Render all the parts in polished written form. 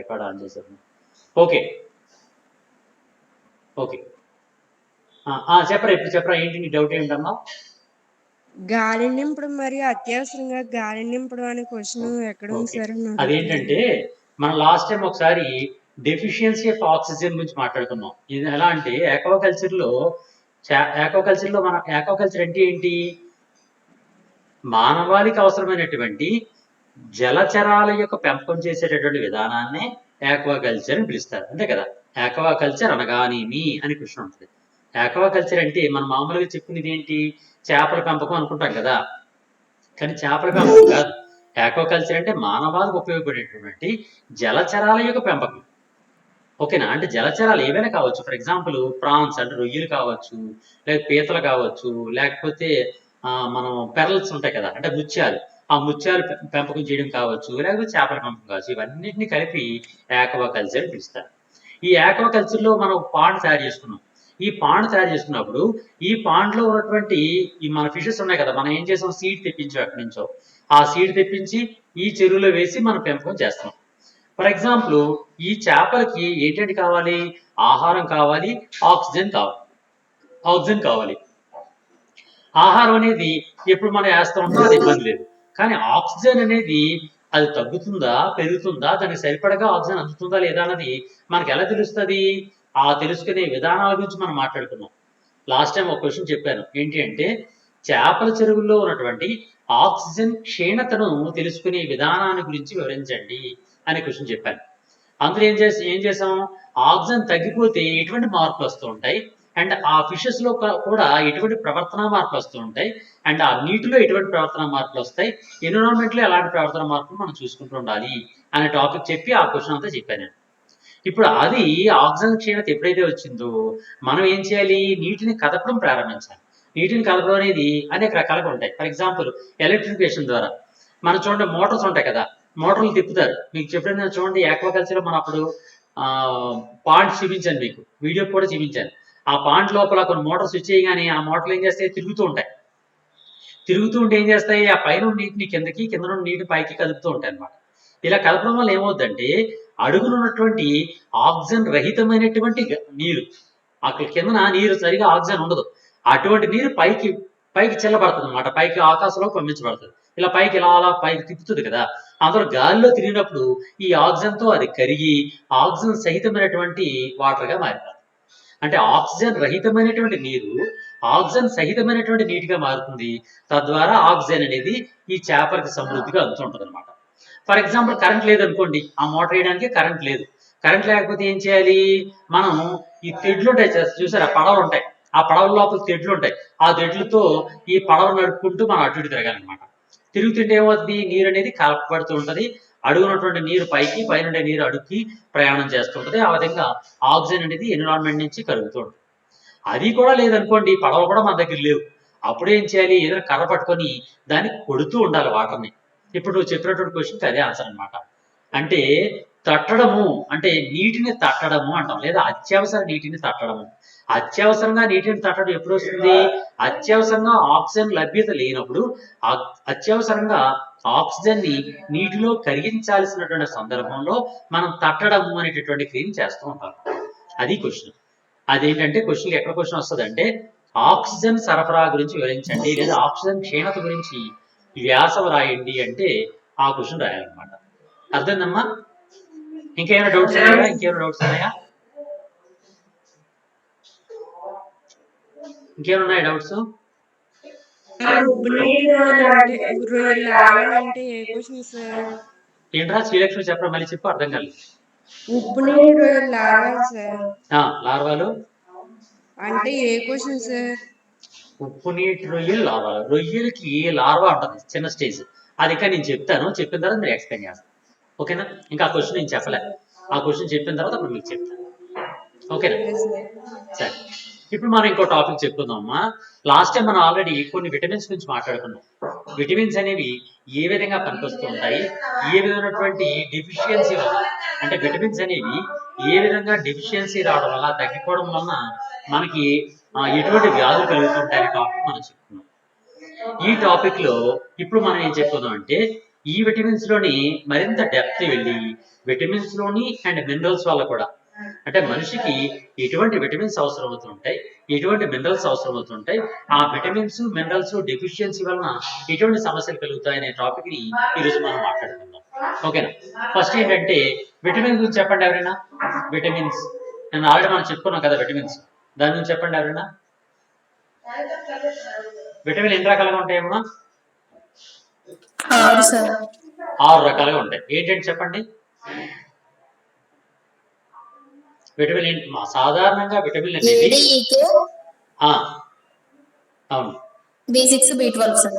Record on చేశాను. Okay okay చెప్పరా, ఇప్పుడు చెప్పరా, ఏంటి నీ డౌట్ ఏంటమ్మా? గాలి నింపడం మరియు అత్యవసరంగా గాలి నింపడం అనే క్వశ్చన్ ఎక్కడ ఉంది సార్? అదేంటంటే మనం లాస్ట్ టైం ఒకసారి డెఫిషియన్సీ ఆఫ్ ఆక్సిజన్ గురించి మాట్లాడుకున్నాం. ఇది ఎలా అంటే ఆక్వాకల్చర్ లో మన ఆక్వాకల్చర్ అంటే ఏంటి? మానవాళికి అవసరమైనటువంటి జలచరాల యొక్క పెంపకం చేసేటటువంటి విధానాన్ని ఆక్వాకల్చర్ అని పిలుస్తారు, అంతే కదా. ఆక్వాకల్చర్ అనగానేమి అని ప్రశ్న ఉంటుంది. ఆక్వాకల్చర్ అంటే మనం మామూలుగా చెప్పుకునేది ఏంటి? చేపల పెంపకం అనుకుంటాం కదా, కానీ చేపల పెంపకం కాదు. ఆక్వాకల్చర్ అంటే మానవాళికి ఉపయోగపడేటటువంటి జలచరాల యొక్క పెంపకం. ఓకేనా? అంటే జలచరాలు ఏవైనా కావచ్చు. ఫర్ ఎగ్జాంపుల్ ప్రాన్స్ అంటే రొయ్యలు కావచ్చు, లేక పీతలు కావచ్చు, లేకపోతే మనం పెరల్స్ ఉంటాయి కదా, అంటే ముత్యాలు. ఆ ముత్యాలు పెంపకం చేయడం కావచ్చు, లేకపోతే చేపల పెంపకం కావచ్చు. ఇవన్నిటిని కలిపి ఆక్వాకల్చర్ అని పిలుస్తారు. ఈ ఆక్వాకల్చర్ లో మనం పాండ్ తయారు చేసుకున్నాం. ఈ పాండ్ తయారు చేసుకున్నప్పుడు ఈ పాండ్ లో ఉన్నటువంటి ఈ మన ఫిషెస్ ఉన్నాయి కదా, మనం ఏం చేసాం? సీడ్ తెప్పించాం ఎక్కడి నుంచో. ఆ సీడ్ తెప్పించి ఈ చెరువులో వేసి మనం పెంపకం చేస్తాం. ఫర్ ఎగ్జాంపుల్ ఈ చేపలకి ఏంటంటే కావాలి? ఆహారం కావాలి, ఆక్సిజన్ కావాలి. ఆహారం అనేది ఎప్పుడు మనం వేస్తూ ఉంటాం, అది ఇబ్బంది లేదు. కానీ ఆక్సిజన్ అనేది అది తగ్గుతుందా పెరుగుతుందా, దానికి సరిపడగా ఆక్సిజన్ అందుతుందా లేదా అన్నది మనకి ఎలా తెలుస్తుంది? ఆ తెలుసుకునే విధానాల గురించి మనం మాట్లాడుకున్నాం. లాస్ట్ టైం ఒక క్వశ్చన్ చెప్పాను, ఏంటి అంటే చేపల చెరువుల్లో ఉన్నటువంటి ఆక్సిజన్ క్షీణతను తెలుసుకునే విధానాన్ని గురించి వివరించండి అనే క్వశ్చన్ చెప్పాను. అందులో ఏం చేసాం? ఆక్సిజన్ తగ్గిపోతే ఎటువంటి మార్పులు వస్తూ ఉంటాయి, అండ్ ఆ ఫిషెస్ లో కూడా ఎటువంటి ప్రవర్తన మార్పులు వస్తూ ఉంటాయి, అండ్ ఆ నీటిలో ఎటువంటి ప్రవర్తన మార్పులు వస్తాయి, ఎన్విరాన్మెంట్ లో ఎలాంటి ప్రవర్తన మార్పులు మనం చూసుకుంటూ ఉండాలి అనే టాపిక్ చెప్పి ఆ క్వశ్చన్ అంతా చెప్పాను. ఇప్పుడు అది ఆక్సిజన్ క్షీణత ఎప్పుడైతే వచ్చిందో మనం ఏం చేయాలి? నీటిని కదపడం ప్రారంభించాలి. నీటిని కదపడం అనేది అనేక రకాలుగా ఉంటాయి. ఫర్ ఎగ్జాంపుల్ ఎలక్ట్రిఫికేషన్ ద్వారా మనం చూడండి, మోటార్స్ ఉంటాయి కదా, మోటార్లు తిప్పుతారు. మీకు చెప్పిన చూడండి, ఆక్వాకల్చర్ మనం అప్పుడు పాండ్ చూపించాను, మీకు వీడియో కూడా చూపించాను. ఆ పాండ్ లోపల కొన్ని మోటార్ స్విచ్ చేయగానే ఆ మోటార్లు ఏం చేస్తాయి? తిరుగుతూ ఉంటాయి. తిరుగుతూ ఉంటే ఏం చేస్తాయి? ఆ పైన నీటిని కిందకి, కింద నుండి నీటిని పైకి కదుపుతూ ఉంటాయి అన్నమాట. ఇలా కలపడం వల్ల ఏమవుద్దంటే అడుగున ఉన్నటువంటి ఆక్సిజన్ రహితమైనటువంటి నీరు, అక్కడ కిందన నీరు సరిగా ఆక్సిజన్ ఉండదు, అటువంటి నీరు పైకి చెల్లబడుతుంది అనమాట, పైకి ఆకాశంలో పంపించబడుతుంది. ఇలా పైకి ఇలా పైకి తిప్పుతుంది కదా, అందులో గాలిలో తిరిగినప్పుడు ఈ ఆక్సిజన్ తో అది కరిగి ఆక్సిజన్ సహితమైనటువంటి వాటర్ గా మారిపోతుంది. అంటే ఆక్సిజన్ రహితమైనటువంటి నీరు ఆక్సిజన్ సహితమైనటువంటి నీటిగా మారుతుంది. తద్వారా ఆక్సిజన్ అనేది ఈ చేపలకి సమృద్ధిగా అందుతుంటుంది అనమాట. ఫర్ ఎగ్జాంపుల్ కరెంట్ లేదనుకోండి, ఆ మోటార్ వేయడానికి కరెంట్ లేదు. కరెంట్ లేకపోతే ఏం చేయాలి? మనం ఈ తెడ్లు ఉంటాయి చూసారా, పడవలు ఉంటాయి. ఆ పడవల లోపల తెడ్లు ఉంటాయి. ఆ తెడ్లతో ఈ పడవ నడుపుకుంటూ మనం అటు ఇటు తిరగాలన్నమాట. తిరుగుతుంటే ఏమవుతుంది? నీరు అనేది కలపబడుతూ ఉంటది. అడుగునటువంటి నీరు పైకి, పైన నీరు అడుగుకి ప్రయాణం చేస్తుంటది. ఆ విధంగా ఆక్సిజన్ అనేది ఎన్విరాన్మెంట్ నుంచి కలుగుతూ ఉంటుంది. అది కూడా లేదనుకోండి, పడవలు కూడా మన దగ్గర లేవు. అప్పుడు ఏం చేయాలి? ఏదైనా కర్ర పట్టుకొని దాన్ని కొడుతూ ఉండాలి వాటర్ని. ఇప్పుడు నువ్వు చెప్పినటువంటి క్వశ్చన్కి అదే ఆన్సర్ అనమాట. అంటే తట్టడము అంటే నీటిని తట్టడము అంటాం, లేదా అత్యవసర నీటిని తట్టడము. అత్యవసరంగా నీటిని తట్టడం ఎప్పుడు వస్తుంది? అత్యవసరంగా ఆక్సిజన్ లభ్యత లేనప్పుడు, అత్యవసరంగా ఆక్సిజన్ ని నీటిలో కరిగించాల్సినటువంటి సందర్భంలో మనం తట్టడము అనేటటువంటి క్రియను చేస్తూ ఉంటాం. అది క్వశ్చన్. అదేంటంటే క్వశ్చన్ ఎక్కడ క్వశ్చన్ వస్తుంది అంటే ఆక్సిజన్ సరఫరా గురించి వివరించండి, లేదా ఆక్సిజన్ క్షీణత గురించి వ్యాసం రాయండి అంటే ఆ క్వశ్చన్ రాయాలన్నమాట. అర్థమైందమ్మా? ఇంకేమైనా డౌట్స్ ఉన్నాయా? ఇంకేమైనా డౌట్స్? ఏంట్రా శ్రీలక్ష్మి చెప్పరా, మళ్ళీ చెప్పు, అర్థం కాలేదు. ఉప్పు నీటి రొయ్యలు లార్వాలు సార్. లార్వాలు అంటే ఏ క్వశ్చన్ సార్? ఉప్పు నీటి రొయ్యలు లార్వాలు. రొయ్యలకి లార్వా ఉంటుంది, చిన్న స్టేజ్. అది ఇంకా నేను చెప్తాను, చెప్పిన తర్వాత మీరు ఎక్స్ప్లెయిన్ చేస్తాను. ఓకేనా? ఇంకా ఆ క్వశ్చన్ నేను చెప్పలే, ఆ క్వశ్చన్ చెప్పిన తర్వాత అప్పుడు మీకు చెప్తాను. ఓకేనా? సరే, ఇప్పుడు మనం ఇంకో టాపిక్ చెప్పుకుందామమ్మా. లాస్ట్ టైం మనం ఆల్రెడీ కొన్ని విటమిన్స్ గురించి మాట్లాడుకున్నాం. విటమిన్స్ అనేవి ఏ విధంగా పనికొస్తూ ఉంటాయి, ఏ విధమైనటువంటి డెఫిషియన్సీ వల్ల, అంటే విటమిన్స్ అనేవి ఏ విధంగా డెఫిషియన్సీ రావడం వల్ల, తగ్గిపోవడం వలన మనకి ఎటువంటి వ్యాధులు కలుగుతుంటాయనే టాపిక్ మనం చెప్పుకున్నాం. ఈ టాపిక్ లో ఇప్పుడు మనం ఏం చెప్పుకుందాం అంటే ఈ విటమిన్స్ లోని మరింత డెప్త్ వెళ్ళి విటమిన్స్ లోని అండ్ మినరల్స్ వల్ల కూడా. అంటే మనిషికి ఎటువంటి విటమిన్స్ అవసరం అవుతుంటాయి, ఎటువంటి మినరల్స్ అవసరం అవుతుంటాయి, ఆ విటమిన్స్ మినరల్స్ డెఫిషియన్సీ వలన ఎటువంటి సమస్యలు కలుగుతాయి అనే టాపిక్ ని ఈరోజు మనం మాట్లాడుకుందాం. ఓకేనా? ఫస్ట్ ఏంటంటే విటమిన్ గురించి చెప్పండి ఎవరైనా. విటమిన్స్ నేను ఆల్రెడీ మనం చెప్పుకున్నాం కదా విటమిన్స్, దాని గురించి చెప్పండి ఎవరైనా. విటమిన్ ఎన్ని రకాలుగా ఉంటాయమ్మా? 6 రకాలుగా ఉంటాయి. ఏంటంటే చెప్పండి. విటమిన్ సాధారణంగా విటమిన్ అనేది అవును B6 B12 సార్.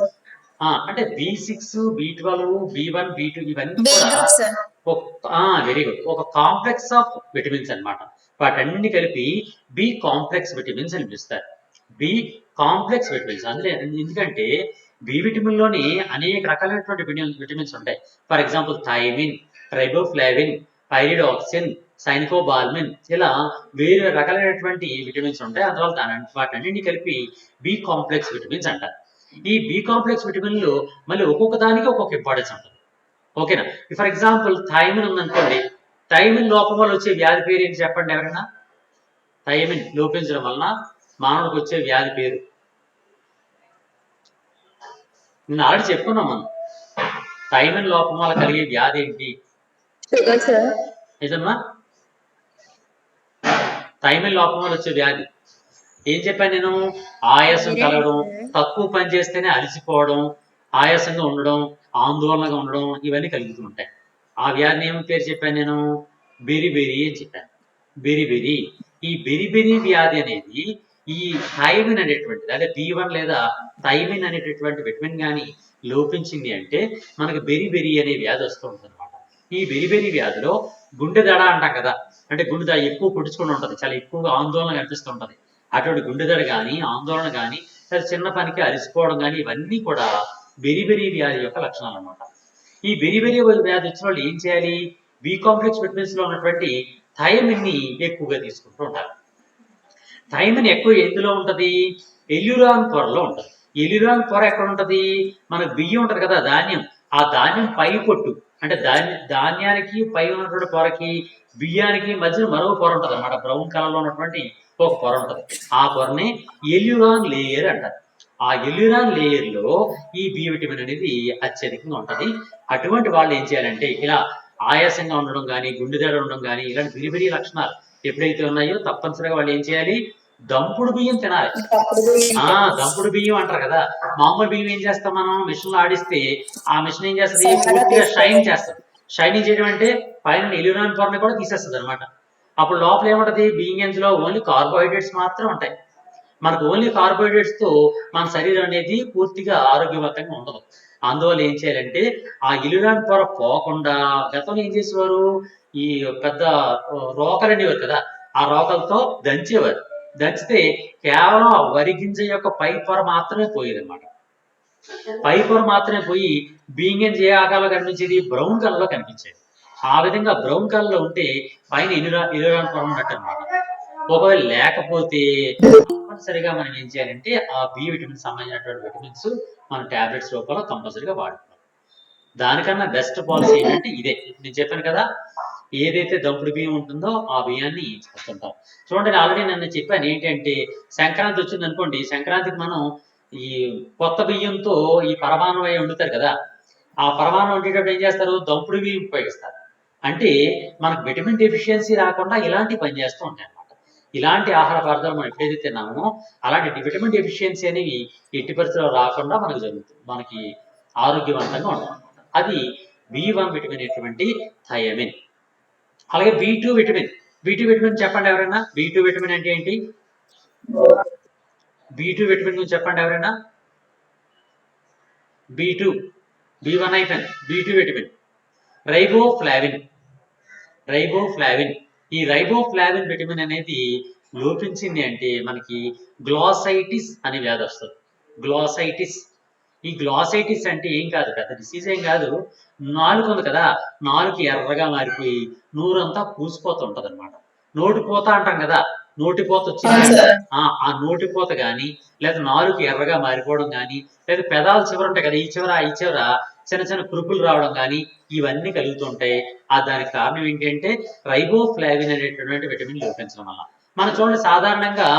అంటే B6 B12 B1 B2 ఇవన్నీ కూడా వెరీ గుడ్, ఒక కాంప్లెక్స్ ఆఫ్ విటమిన్స్ అన్నమాట. వాటన్ని కలిపి బి కాంప్లెక్స్ విటమిన్స్ అని పిలుస్తారు. బి కాంప్లెక్స్ విటమిన్స్ అందులో ఎందుకంటే బి విటమిన్ లోని అనేక రకాలైనటువంటి విటమిన్స్ ఉంటాయి. ఫర్ ఎగ్జాంపుల్ థైమిన్, ట్రైబోఫ్లావిన్, పైరిడాక్సిన్, సైనికోబాల్మిన్, ఇలా వేరే రకాలైనటువంటి విటమిన్స్ ఉంటాయి. అందువల్ల వాటన్నింటినీ కలిపి బి కాంప్లెక్స్ విటమిన్స్ అంటారు. ఈ బి కాంప్లెక్స్ విటమిన్లు మళ్ళీ ఒక్కొక్క దానికి ఒక్కొక్క ఇంపార్టెన్స్ ఉంటుంది. ఓకేనా? ఫర్ ఎగ్జాంపుల్ థైమిన్ ఉందనుకోండి, థైమిన్ లోపం వల్ల వచ్చే వ్యాధి పేరు ఏంటి చెప్పండి ఎవరైనా. థైమిన్ లోపించడం వలన మానవుడికి వచ్చే వ్యాధి పేరు నేను ఆల్రెడీ చెప్పుకున్నాం మనం. థైమిన్ లోపం వల్ల కలిగే వ్యాధి ఏంటి? నిజమ్మా? థైమిన్ లోపం వల్ల వచ్చే వ్యాధి ఏం చెప్పాను నేను? ఆయాసం కలగడం, తక్కువ పని చేస్తేనే అలసిపోవడం, ఆయాసంగా ఉండడం, ఆందోళనగా ఉండడం, ఇవన్నీ కలుగుతూ ఉంటాయి. ఆ వ్యాధిని ఏం పేరు చెప్పాను నేను? బెరిబెరి అని చెప్పాను. బెరిబెరి. ఈ బెరిబెరి వ్యాధి అనేది ఈ థైమిన్ అనేటువంటిది, అంటే B1 లేదా థైమిన్ అనేటటువంటి విటమిన్ కానీ లోపించింది అంటే మనకు బెరిబెరి అనే వ్యాధి వస్తూ ఉంటుంది అనమాట. ఈ బెరిబెరి వ్యాధిలో గుండె దడ అంటాం కదా, అంటే గుండె దడ ఎక్కువ పుడుచుకుని ఉంటుంది, చాలా ఎక్కువగా ఆందోళన కనిపిస్తూ ఉంటుంది. అటువంటి గుండెదడ కానీ, ఆందోళన కానీ, చిన్న పనికి అలసిపోవడం కానీ, ఇవన్నీ కూడా బెరిబెరి వ్యాధి యొక్క లక్షణాలు అనమాట. ఈ బెరిబెరి వ్యాధి వచ్చిన వాళ్ళు ఏం చేయాలి? బి కాంప్లెక్స్ విటమిన్స్ లో ఉన్నటువంటి థైమిన్ ని ఎక్కువగా తీసుకుంటూ ఉంటారు. థైమిన్ ఎక్కువ ఎందులో ఉంటది? ఎల్యూరాన్ పొరలో ఉంటది. ఎల్యూరాన్ పొర ఎక్కడ ఉంటది? మన బియ్యం ఉంటది కదా, ధాన్యం. ఆ ధాన్యం పై పొట్టు, అంటే ధాన్యానికి పై ఉన్నటువంటి పొరకి బియ్యానికి మధ్యన మరో పొర ఉంటది అనమాట. బ్రౌన్ కలర్ లో ఉన్నటువంటి ఒక పొర ఉంటది. ఆ పొరని ఎల్యూరాన్ లేయర్ అంటారు. ఆ ఎల్యూరాన్ లేయర్ లో ఈ బి విటమిన్ అనేది అత్యధికంగా ఉంటది. అటువంటి వాళ్ళు ఏం చేయాలంటే ఇలా ఆయాసంగా ఉండడం కానీ, గుండెదడ ఉండడం కానీ, ఇలాంటి బిరిబిరి లక్షణాలు ఎప్పుడైతే ఉన్నాయో తప్పనిసరిగా వాళ్ళు ఏం చేయాలి? దంపుడు బియ్యం తినాలి. దంపుడు బియ్యం అంటారు కదా. మామూలు బియ్యం ఏం చేస్తాం మనం? మిషన్ లో ఆడిస్తే ఆ మిషన్ ఏం చేస్తుంది? పూర్తిగా షైన్ చేస్తుంది. షైనింగ్ చేయడం అంటే పైన ఎల్యూరాన్ పొరని కూడా తీసేస్తుంది అనమాట. అప్పుడు లోపల ఏముంటది? బియ్యం గింజలో ఓన్లీ కార్బోహైడ్రేట్స్ మాత్రం ఉంటాయి. మనకు ఓన్లీ కార్బోహైడ్రేట్స్ తో మన శరీరం అనేది పూర్తిగా ఆరోగ్యవంతంగా ఉండదు. అందువల్ల ఏం చేయాలంటే ఆ ఎల్యూరాన్ పొర పోకుండా గతంలో ఏం చేసేవారు? ఈ పెద్ద రోకలు అనేవారు కదా, ఆ రోకలతో దంచేవారు. దంచితే కేవలం ఆ వరి గింజ యొక్క పై పొర మాత్రమే పోయేది అనమాట. పై పొర మాత్రమే పోయి బియ్యం గింజ ఏ ఆకారంలో కనిపించేది? బ్రౌన్ కలర్ లో కనిపించేది. ఆ విధంగా బ్రౌన్ కలర్ లో ఉంటే పైన ఎల్యూరాన్ పొర ఉన్నట్టు అనమాట. ఒకవేళ లేకపోతే తప్పనిసరిగా మనం ఏం చేయాలంటే ఆ బి విటమిన్ సంబంధించినటువంటి విటమిన్స్ మన టాబ్లెట్స్ రూపంలో కంపల్సరిగా వాడుకోవాలి. దానికన్నా బెస్ట్ పాలసీ ఏంటంటే ఇదే. నేను చెప్పాను కదా, ఏదైతే దంపుడు బియ్యం ఉంటుందో ఆ బియ్యాన్ని చేస్తుంటాం. చూడండి, ఆల్రెడీ నన్ను చెప్పాను ఏంటంటే సంక్రాంతి వచ్చింది అనుకోండి, సంక్రాంతికి మనం ఈ కొత్త బియ్యంతో ఈ పరమాన్నం అవి వండుతారు కదా. ఆ పరమాన్నం వండేటప్పుడు ఏం చేస్తారు? దంపుడు బియ్యం ఉపయోగిస్తారు. అంటే మనకు విటమిన్ డెఫిషియన్సీ రాకుండా ఇలాంటి పని చేస్తూ ఉంటాయి అన్నమాట. ఇలాంటి ఆహార పదార్థాలు మనం ఎప్పుడైతే తిన్నామో అలాంటి విటమిన్ డెఫిషియన్సీ అనేవి ఎట్టి పరిస్థితుల్లో రాకుండా మనకు జరుగుతుంది, మనకి ఆరోగ్యవంతంగా ఉంటాం అనమాట. అది B1 విటమిన్ అనేటువంటి థైమిన్. అలాగే B2 విటమిన్. B2 విటమిన్ చెప్పండి ఎవరైనా. B2 విటమిన్ అంటే ఏంటి? B2 విటమిన్ గురించి చెప్పండి ఎవరైనా. B2 B1 అయిపోయింది. B2 vitamin riboflavin. రైబోఫ్లావిన్. ఈ రైబోఫ్లావిన్ విటమిన్ అనేది లోపించింది అంటే మనకి గ్లాసైటిస్ అనే వ్యాధి వస్తుంది. గ్లాసైటిస్. ఈ గ్లాసైటిస్ అంటే ఏం కాదు, పెద్ద డిసీజ్ ఏం కాదు. నాలుక ఉంది కదా, నాలుక ఎర్రగా మారిపోయి నోరంతా పూసిపోతూ ఉంటది అనమాట. నోటిపోత అంటాం కదా, నోటిపోత వచ్చింది. ఆ నోటిపోత కానీ, లేదా నాలుక ఎర్రగా మారిపోవడం కానీ, లేదా పెదాల చివర ఉంటాయి కదా, ఈ చివర చిన్న చిన్న కురుపులు రావడం కానీ ఇవన్నీ కలుగుతుంటాయి. దానికి కారణం ఏంటంటే రైబోఫ్లావిన్ అనేటటువంటి విటమిన్ లోపించడం వల్ల. మనం చూడండి, సాధారణంగా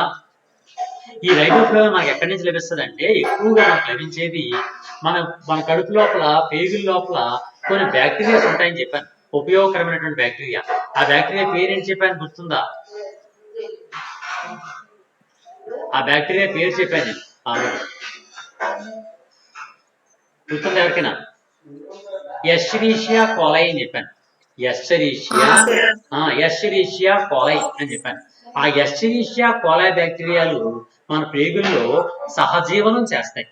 ఈ రైబోఫ్లావిన్ మనకి ఎక్కడి నుంచి లభిస్తుంది అంటే, ఎక్కువగా మనకు లభించేది మన మన కడుపు లోపల, పేగుల లోపల కొన్ని బ్యాక్టీరియాస్ ఉంటాయని చెప్పాను, ఉపయోగకరమైనటువంటి బ్యాక్టీరియా. ఆ బ్యాక్టీరియా పేరేంటి చెప్పాను, గుర్తుందా? ఆ బ్యాక్టీరియా పేరు చెప్పాను నేను ఆల్రెడీ, గుర్తుందా ఎవరికైనా? ఎస్చరీషియా కోలై అని చెప్పాను. ఎస్చరీషియా కోలై అని చెప్పాను. ఆ ఎస్చరీషియా కోలై బ్యాక్టీరియాలు మన పేగుల్లో సహజీవనం చేస్తాయి.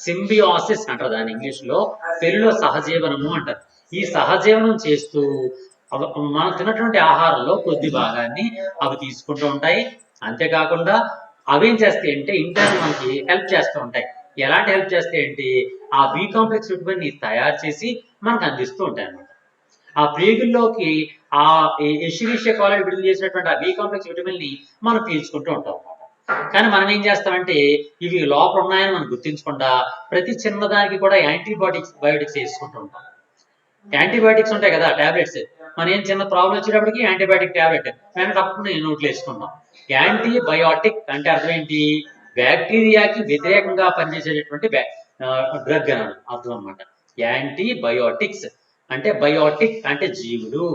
సింబియాసిస్ అంటారు దాని ఇంగ్లీష్ లో, తెలుగులో సహజీవనము అంటారు. ఈ సహజీవనం చేస్తూ మనం తిన్నటువంటి ఆహారంలో కొద్ది భాగాన్ని అవి తీసుకుంటూ ఉంటాయి. అంతేకాకుండా అవేం చేస్తాయి అంటే ఇంటర్న్ మనకి హెల్ప్ చేస్తూ ఉంటాయి. ఎలాంటి హెల్ప్ చేస్తాయి అంటే, ఆ బి కాంప్లెక్స్ విటమిన్ ని తయారు చేసి మనకు అందిస్తూ ఉంటాయి అన్నమాట. ఆ ప్రేగుల్లోకి ఆ ఎషిరీషియా కోలై విడుదల చేసినటువంటి ఆ బి కాంప్లెక్స్ విటమిన్ ని మనం పీల్చుకుంటూ ఉంటాం అన్నమాట. కానీ మనం ఏం చేస్తామంటే, ఇవి లోపల ఉన్నాయని మనం గుర్తించకుండా ప్రతి చిన్నదానికి కూడా బయోటిక్స్ వేసుకుంటూ ఉంటాం. యాంటీబయాటిక్స్ ఉంటాయి కదా, టాబ్లెట్స్. మన ఏం చిన్న ప్రాబ్లం వచ్చేటప్పటికి యాంటీబయాటిక్ టాబ్లెట్ వెనకప్పుడు నోట్లు వేసుకుంటాం. యాంటీబయాటిక్ అంటే అర్థం ఏంటి? బ్యాక్టీరియాకి వ్యతిరేకంగా పనిచేసేటటువంటి డ్రగ్ అని అర్థం అనమాట. యాంటీబయోటిక్స్ అంటే, బయోటిక్ అంటే జీవులు.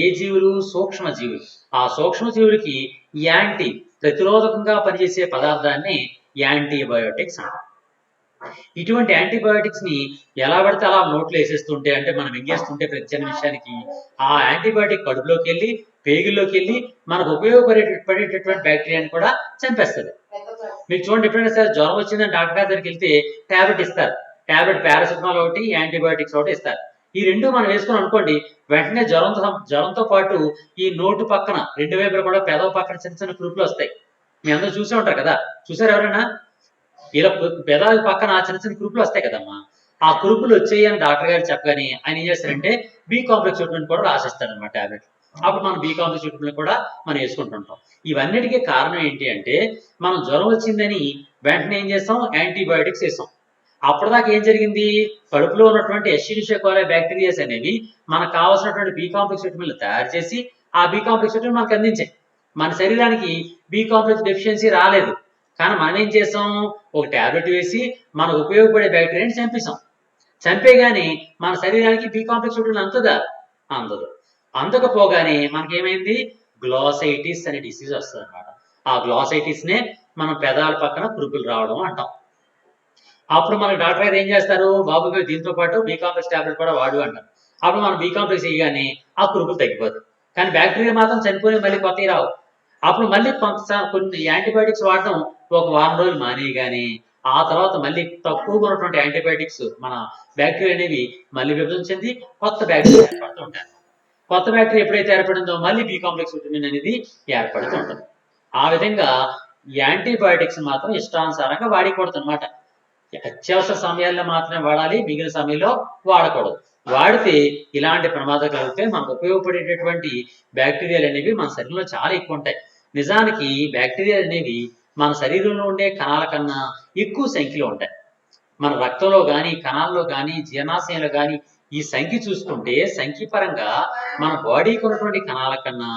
ఏ జీవులు? సూక్ష్మ జీవులు. ఆ సూక్ష్మ జీవులకి యాంటీ ప్రతిరోధకంగా పనిచేసే పదార్థాన్ని యాంటీబయోటిక్స్ అంటారు. ఇటువంటి యాంటీబయోటిక్స్ ని ఎలా పడితే అలా నోట్లో వేసేస్తుంటే, అంటే మనం మింగేస్తుంటే ప్రతి చిన్న విషయానికి ఆ యాంటీబయోటిక్ కడుపులోకి వెళ్ళి, పేగుల్లోకి వెళ్ళి మనకు ఉపయోగపడేటటువంటి బ్యాక్టీరియాని కూడా చంపేస్తుంది. మీరు చూడండి, ఎప్పుడైనా సరే జ్వరం వచ్చిందని డాక్టర్ గారి దగ్గరికి వెళ్తే టాబ్లెట్ ఇస్తారు. టాబ్లెట్ పారాసిటమాల్ ఒకటి, యాంటీబయోటిక్స్ ఒకటి ఇస్తారు. ఈ రెండు మనం వేసుకుని అనుకోండి, వెంటనే జ్వరంతో పాటు ఈ నోటు పక్కన రెండు వైపులు కూడా పెదవ పక్కన చిన్న చిన్న కురుపులు వస్తాయి. మీ అందరూ చూసే ఉంటారు కదా, చూసారు ఎవరైనా? ఇలా పెదాల పక్కన చిన్న చిన్న కురుపులు వస్తాయి కదమ్మా. ఆ కురుపులు వచ్చాయి అని డాక్టర్ గారు చెప్పగానే ఆయన ఏం చేస్తారంటే బి కాంప్లెక్స్ విటమిన్ కూడా రాసిస్తారు అన్నమాట టాబ్లెట్. అప్పుడు మనం బి కాంప్లెక్స్ విటమిన్ కూడా మనం వేసుకుంటుంటాం. ఇవన్నిటికీ కారణం ఏంటి అంటే, మనం జ్వరం వచ్చిందని వెంటనే ఏం చేస్తాం? యాంటీబయోటిక్స్ వేస్తాం. అప్పటిదాకా ఏం జరిగింది? కడుపులో ఉన్నటువంటి ఎషిరీషియా కోలై బ్యాక్టీరియాస్ అనేవి మనకు కావాల్సినటువంటి బి కాంప్లెక్స్ విటమిన్లు తయారు చేసి ఆ బి కాంప్లెక్స్ విటమిన్ మనకు అందించాయి. మన శరీరానికి బి కాంప్లెక్స్ డెఫిషియన్సీ రాలేదు. కానీ మనం ఏం చేసాం? ఒక టాబ్లెట్ వేసి మనకు ఉపయోగపడే బ్యాక్టీరియాని చంపేసాం. చంపేగానే మన శరీరానికి బి కాంప్లెక్స్ విటమిన్ అందుతుందా? అందదు. అందకపోగానే మనకేమైంది? గ్లాసైటిస్ అనే డిసీజ్ వస్తుంది అనమాట. ఆ గ్లాసైటిస్ నే మనం పెదాల పక్కన కురుపులు రావడం అంటాం. అప్పుడు మనకు డాక్టర్ గారు ఏం చేస్తారు? బాబు దీంతో పాటు బి కాంప్లెక్స్ టాబ్లెట్ కూడా వాడు అంటారు. అప్పుడు మనం బి కాంప్లెక్స్ వేయగానే ఆ కురుపులు తగ్గిపోతాయి. కానీ బ్యాక్టీరియా మాత్రం చనిపోయి మళ్ళీ కొత్తవి రావు. అప్పుడు మళ్ళీ కొన్ని యాంటీబయాటిక్స్ వాడటం ఒక వారం రోజులు మానేయగానే ఆ తర్వాత మళ్ళీ తక్కువగా ఉన్నటువంటి యాంటీబయాటిక్స్ మన బ్యాక్టీరియా అనేవి మళ్ళీ విభజన చెంది కొత్త బ్యాక్టీరియా ఏర్పడుతూ ఉంటాయి. కొత్త బ్యాక్టీరియా ఎప్పుడైతే ఏర్పడిందో మళ్ళీ బి కాంప్లెక్స్ విటమిన్ అనేది ఏర్పడుతూ ఉంటుంది. ఆ విధంగా యాంటీబయాటిక్స్ మాత్రం ఇష్టానుసారంగా వాడకూడదు అనమాట. అత్యవసర సమయాల్లో మాత్రమే వాడాలి, మిగిలిన సమయంలో వాడకూడదు. వాడితే ఇలాంటి ప్రమాదాలు కలిగితే మనకు ఉపయోగపడేటటువంటి బ్యాక్టీరియాలు అనేవి మన శరీరంలో చాలా ఎక్కువ ఉంటాయి. నిజానికి బ్యాక్టీరియాలు అనేవి మన శరీరంలో ఉండే కణాల కన్నా ఎక్కువ సంఖ్యలో ఉంటాయి. మన రక్తంలో కానీ, కణాల్లో కానీ, జీర్ణాశయంలో కానీ ఈ సంఖ్య చూసుకుంటే సంఖ్యపరంగా మన బాడీకి ఉన్నటువంటి కణాల కన్నా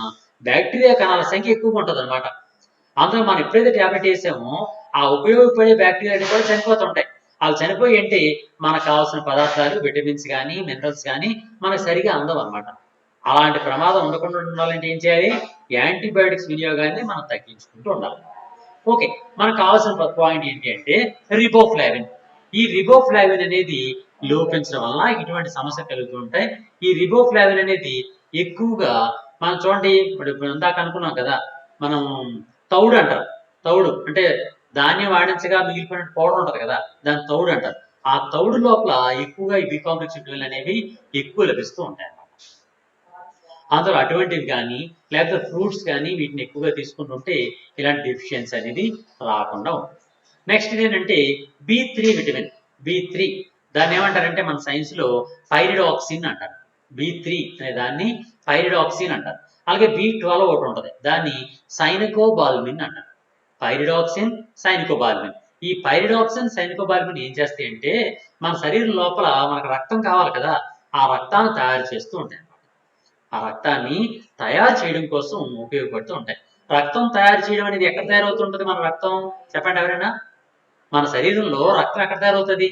బ్యాక్టీరియా కణాల సంఖ్య ఎక్కువగా ఉంటుంది అనమాట. అందులో మనం ఎప్పుడైతే ట్యాబ్లెట్ వేసామో ఆ ఉపయోగపడే బ్యాక్టీరియాలు కూడా చనిపోతుంటాయి. అవి చనిపోయి అంటే మనకు కావాల్సిన పదార్థాలు, విటమిన్స్ కానీ, మినరల్స్ కానీ మనకు సరిగా అందవు అనమాట. అలాంటి ప్రమాదం ఉండకుండా ఉండాలంటే ఏం చేయాలి? యాంటీబయాటిక్స్ వినియోగాన్ని మనం తగ్గించుకుంటూ ఉండాలి. ఓకే, మనకు కావాల్సిన పాయింట్ ఏంటి అంటే రిబోఫ్లావిన్. ఈ రిబోఫ్లావిన్ అనేది లోపించడం వలన ఇటువంటి సమస్య కలుగుతూ ఉంటాయి. ఈ రిబోఫ్లావిన్ అనేది ఎక్కువగా మనం చూడండి, ఇప్పుడు ఇందాక అనుకున్నాం కదా, మనం తౌడు అంటారు. తౌడు అంటే ధాన్యం వాడించగా మిగిలిపోయిన పౌడర్ ఉంటుంది కదా, దాన్ని తౌడు అంటారు. ఆ తౌడు లోపల ఎక్కువగా ఈ బి కాంప్లెక్స్ విటమిన్లు అనేవి ఎక్కువ లభిస్తూ ఉంటాయి అన్నమాట. అందులో అటువంటివి కానీ లేకపోతే ఫ్రూట్స్ కానీ వీటిని ఎక్కువగా తీసుకుంటుంటే ఇలాంటి డెఫిషియన్సీ అనేది రాకుండా ఉంటుంది. నెక్స్ట్ ఏంటంటే B3 విటమిన్. B3 దాన్ని ఏమంటారంటే మన సైన్స్ లో పైరిడాక్సిన్ అంటారు. B3 అనే దాన్ని పైరిడాక్సిన్ అంటారు. అలాగే B12 ఒకటి ఉంటుంది, దాన్ని సైనకోబాల్మిన్ అంటారు. పైరిడాక్సిన్, సైనకోబాల్మిన్ ఈ పైరిడాక్సిన్ సైనికోబాల్మిన్ ఏం చేస్తాయి అంటే మన శరీరం లోపల మనకు రక్తం కావాలి కదా, ఆ రక్తాన్ని తయారు చేస్తూ ఉంటాయి అన్నమాట. ఆ రక్తాన్ని తయారు చేయడం కోసం ఉపయోగపడుతూ ఉంటాయి. రక్తం తయారు చేయడం అనేది ఎక్కడ తయారవుతుంటుంది? మన రక్తం చెప్పండి ఎవరైనా. మన శరీరంలో రక్తం ఎక్కడ తయారవుతుంది?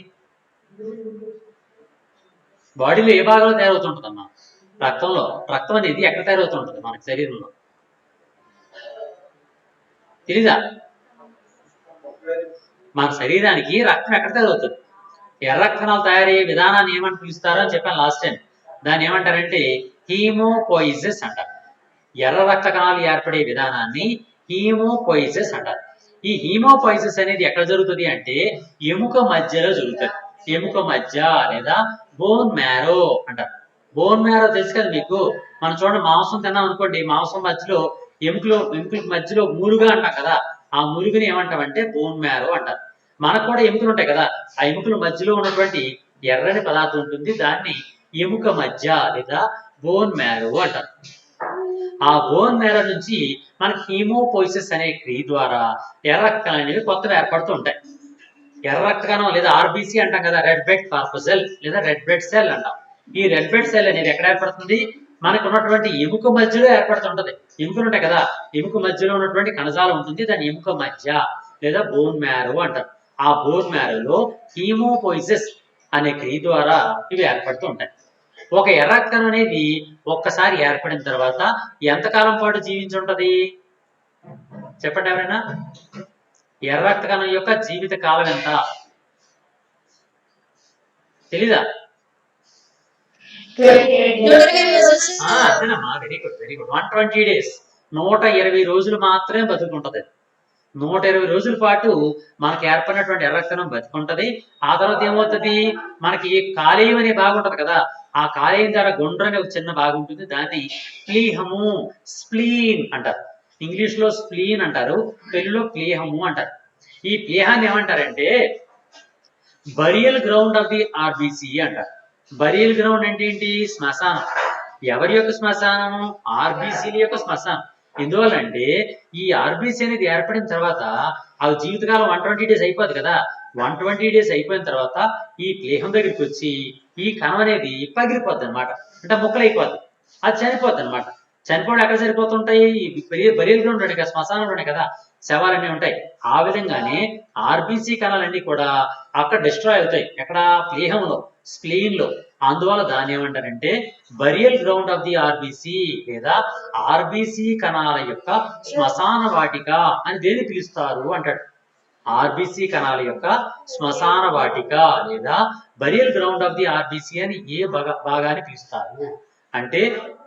బాడీలో ఏ భాగంలో తయారవుతుంటుందమ్మా? రక్తంలో. రక్తం అనేది ఎక్కడ తయారవుతుంటుంది మన శరీరంలో? తెలీదా? మన శరీరానికి రక్తం ఎక్కడ తయారవుతుంది? ఎర్ర రక్త కణాలు తయారయ్యే విధానాన్ని ఏమని పిలుస్తారో అని చెప్పాను లాస్ట్ టైం. దాన్ని ఏమంటారంటే హీమోపోయిసిస్ అంటారు. ఎర్ర రక్త కణాలు ఏర్పడే విధానాన్ని హీమోపోయిసిస్ అంటారు. ఈ హీమోపోయిసిస్ అనేది ఎక్కడ జరుగుతుంది అంటే ఎముక మధ్యలో జరుగుతుంది. ఎముక మధ్య లేదా బోన్ మ్యారో అంటారు. బోన్ మ్యారో తెలుసు కదా మీకు. మనం చూడండి, మాంసం తిన్నాం అనుకోండి, మాంసం మధ్యలో ఎముకల మధ్యలో మూలుగా అంటాం కదా, ఆ మూలుగుని ఏమంటామంటే బోన్ మ్యారో అంటారు. మనకు కూడా ఎముకలు ఉంటాయి కదా, ఆ ఎముకల మధ్యలో ఉన్నటువంటి ఎర్రని పదార్థం ఉంటుంది, దాన్ని ఎముక మధ్య లేదా బోన్ మ్యారో అంటారు. ఆ బోన్ మ్యారో నుంచి మనకి హీమోపోయిసిస్ అనే క్రియ ద్వారా ఎర్ర రక్త కణాలు అనేవి కొత్తగా ఏర్పడుతూ ఉంటాయి. ఎర్ర రక్త కణం లేదా ఆర్బీసీ అంటాం కదా, రెడ్ బ్లడ్ కార్పసెల్ లేదా రెడ్ బ్లడ్ సెల్ అంటాం. ఈ రెడ్ బ్లడ్ సెల్ అనేది ఎక్కడ ఏర్పడుతుంది? మనకు ఉన్నటువంటి ఎముక మధ్యలో ఏర్పడుతుంటది. ఎముకలు ఉంటాయి కదా, ఎముక మధ్యలో ఉన్నటువంటి కణజాలం ఉంటుంది, దాని ఎముక మధ్య లేదా బోన్ మ్యారో అంటారు. ఆ బోన్ మ్యారోలో హీమోపోయిసిస్ అనే క్రియ ద్వారా ఇవి ఏర్పడుతూ ఉంటాయి. ఒక ఎర్ర రక్త కణం అనేది ఒక్కసారి ఏర్పడిన తర్వాత ఎంతకాలం పాటు జీవించి ఉంటది చెప్పండి ఎవరైనా. ఎర్ర రక్త కణం యొక్క జీవిత కాలం ఎంత తెలీదా? అదేనమ్మా, very good very good. 120 days, 120 రోజులు మాత్రమే బతుకుంటది. 120 రోజుల పాటు మనకి ఏర్పడినటువంటి ఎర్ర రక్త కణం బతుకుంటది. ఆ తర్వాత ఏమవుతుంది? మనకి కాలేయం అనే భాగం ఉంటది కదా, ఆ కాలేయం ద్వారా గుండ్ర అనే ఒక చిన్న భాగం ఉంటుంది, దాన్ని ప్లీహము స్ప్లీన్ అంటారు. ఇంగ్లీష్ లో స్ప్లీన్ అంటారు, తెలుగులో ప్లీహము అంటారు. ఈ ప్లీహాన్ని ఏమంటారంటే burial ground of the RBC అంటారు. బరియల్ గ్రౌండ్ అంటే ఏంటి? శ్మశానం. ఎవరి యొక్క శ్మశానం? ఆర్బిసిల యొక్క శ్మశానం. ఎందువల్లంటే ఈ ఆర్బిసి అనేది ఏర్పడిన తర్వాత ఆ జీవితకాలం 120 days అయిపోద్ది కదా, 120 days అయిపోయిన తర్వాత ఈ ప్లేహం దగ్గరికి వచ్చి ఈ కణం అనేది పగిలిపోద్ది అనమాట, అంటే ముక్కలైపోద్ది, అది చనిపోద్ది అనమాట. చనిపోవడం ఎక్కడ సరిపోతుంటాయి? బరియల్ గ్రౌండ్ ఉంటాయి కదా, శ్మశానంలో ఉంటాయి కదా, శవాలన్నీ ఉంటాయి. ఆ విధంగానే ఆర్బిసి కణాలన్నీ కూడా అక్కడ డిస్ట్రాయ్ అవుతాయి. ఎక్కడ? ప్లీహంలో, స్ప్లీన్ లో. అందువల్ల దాన్ని ఏమంటారంటే burial ground of the RBC లేదా ఆర్బిసి కణాల యొక్క శ్మశాన వాటిక అని దేని పిలుస్తారు అంటాడు. ఆర్బిసి కణాల యొక్క శ్మశాన వాటిక లేదా burial ground of the RBC అని ఏ భాగాన్ని పిలుస్తారు అంటే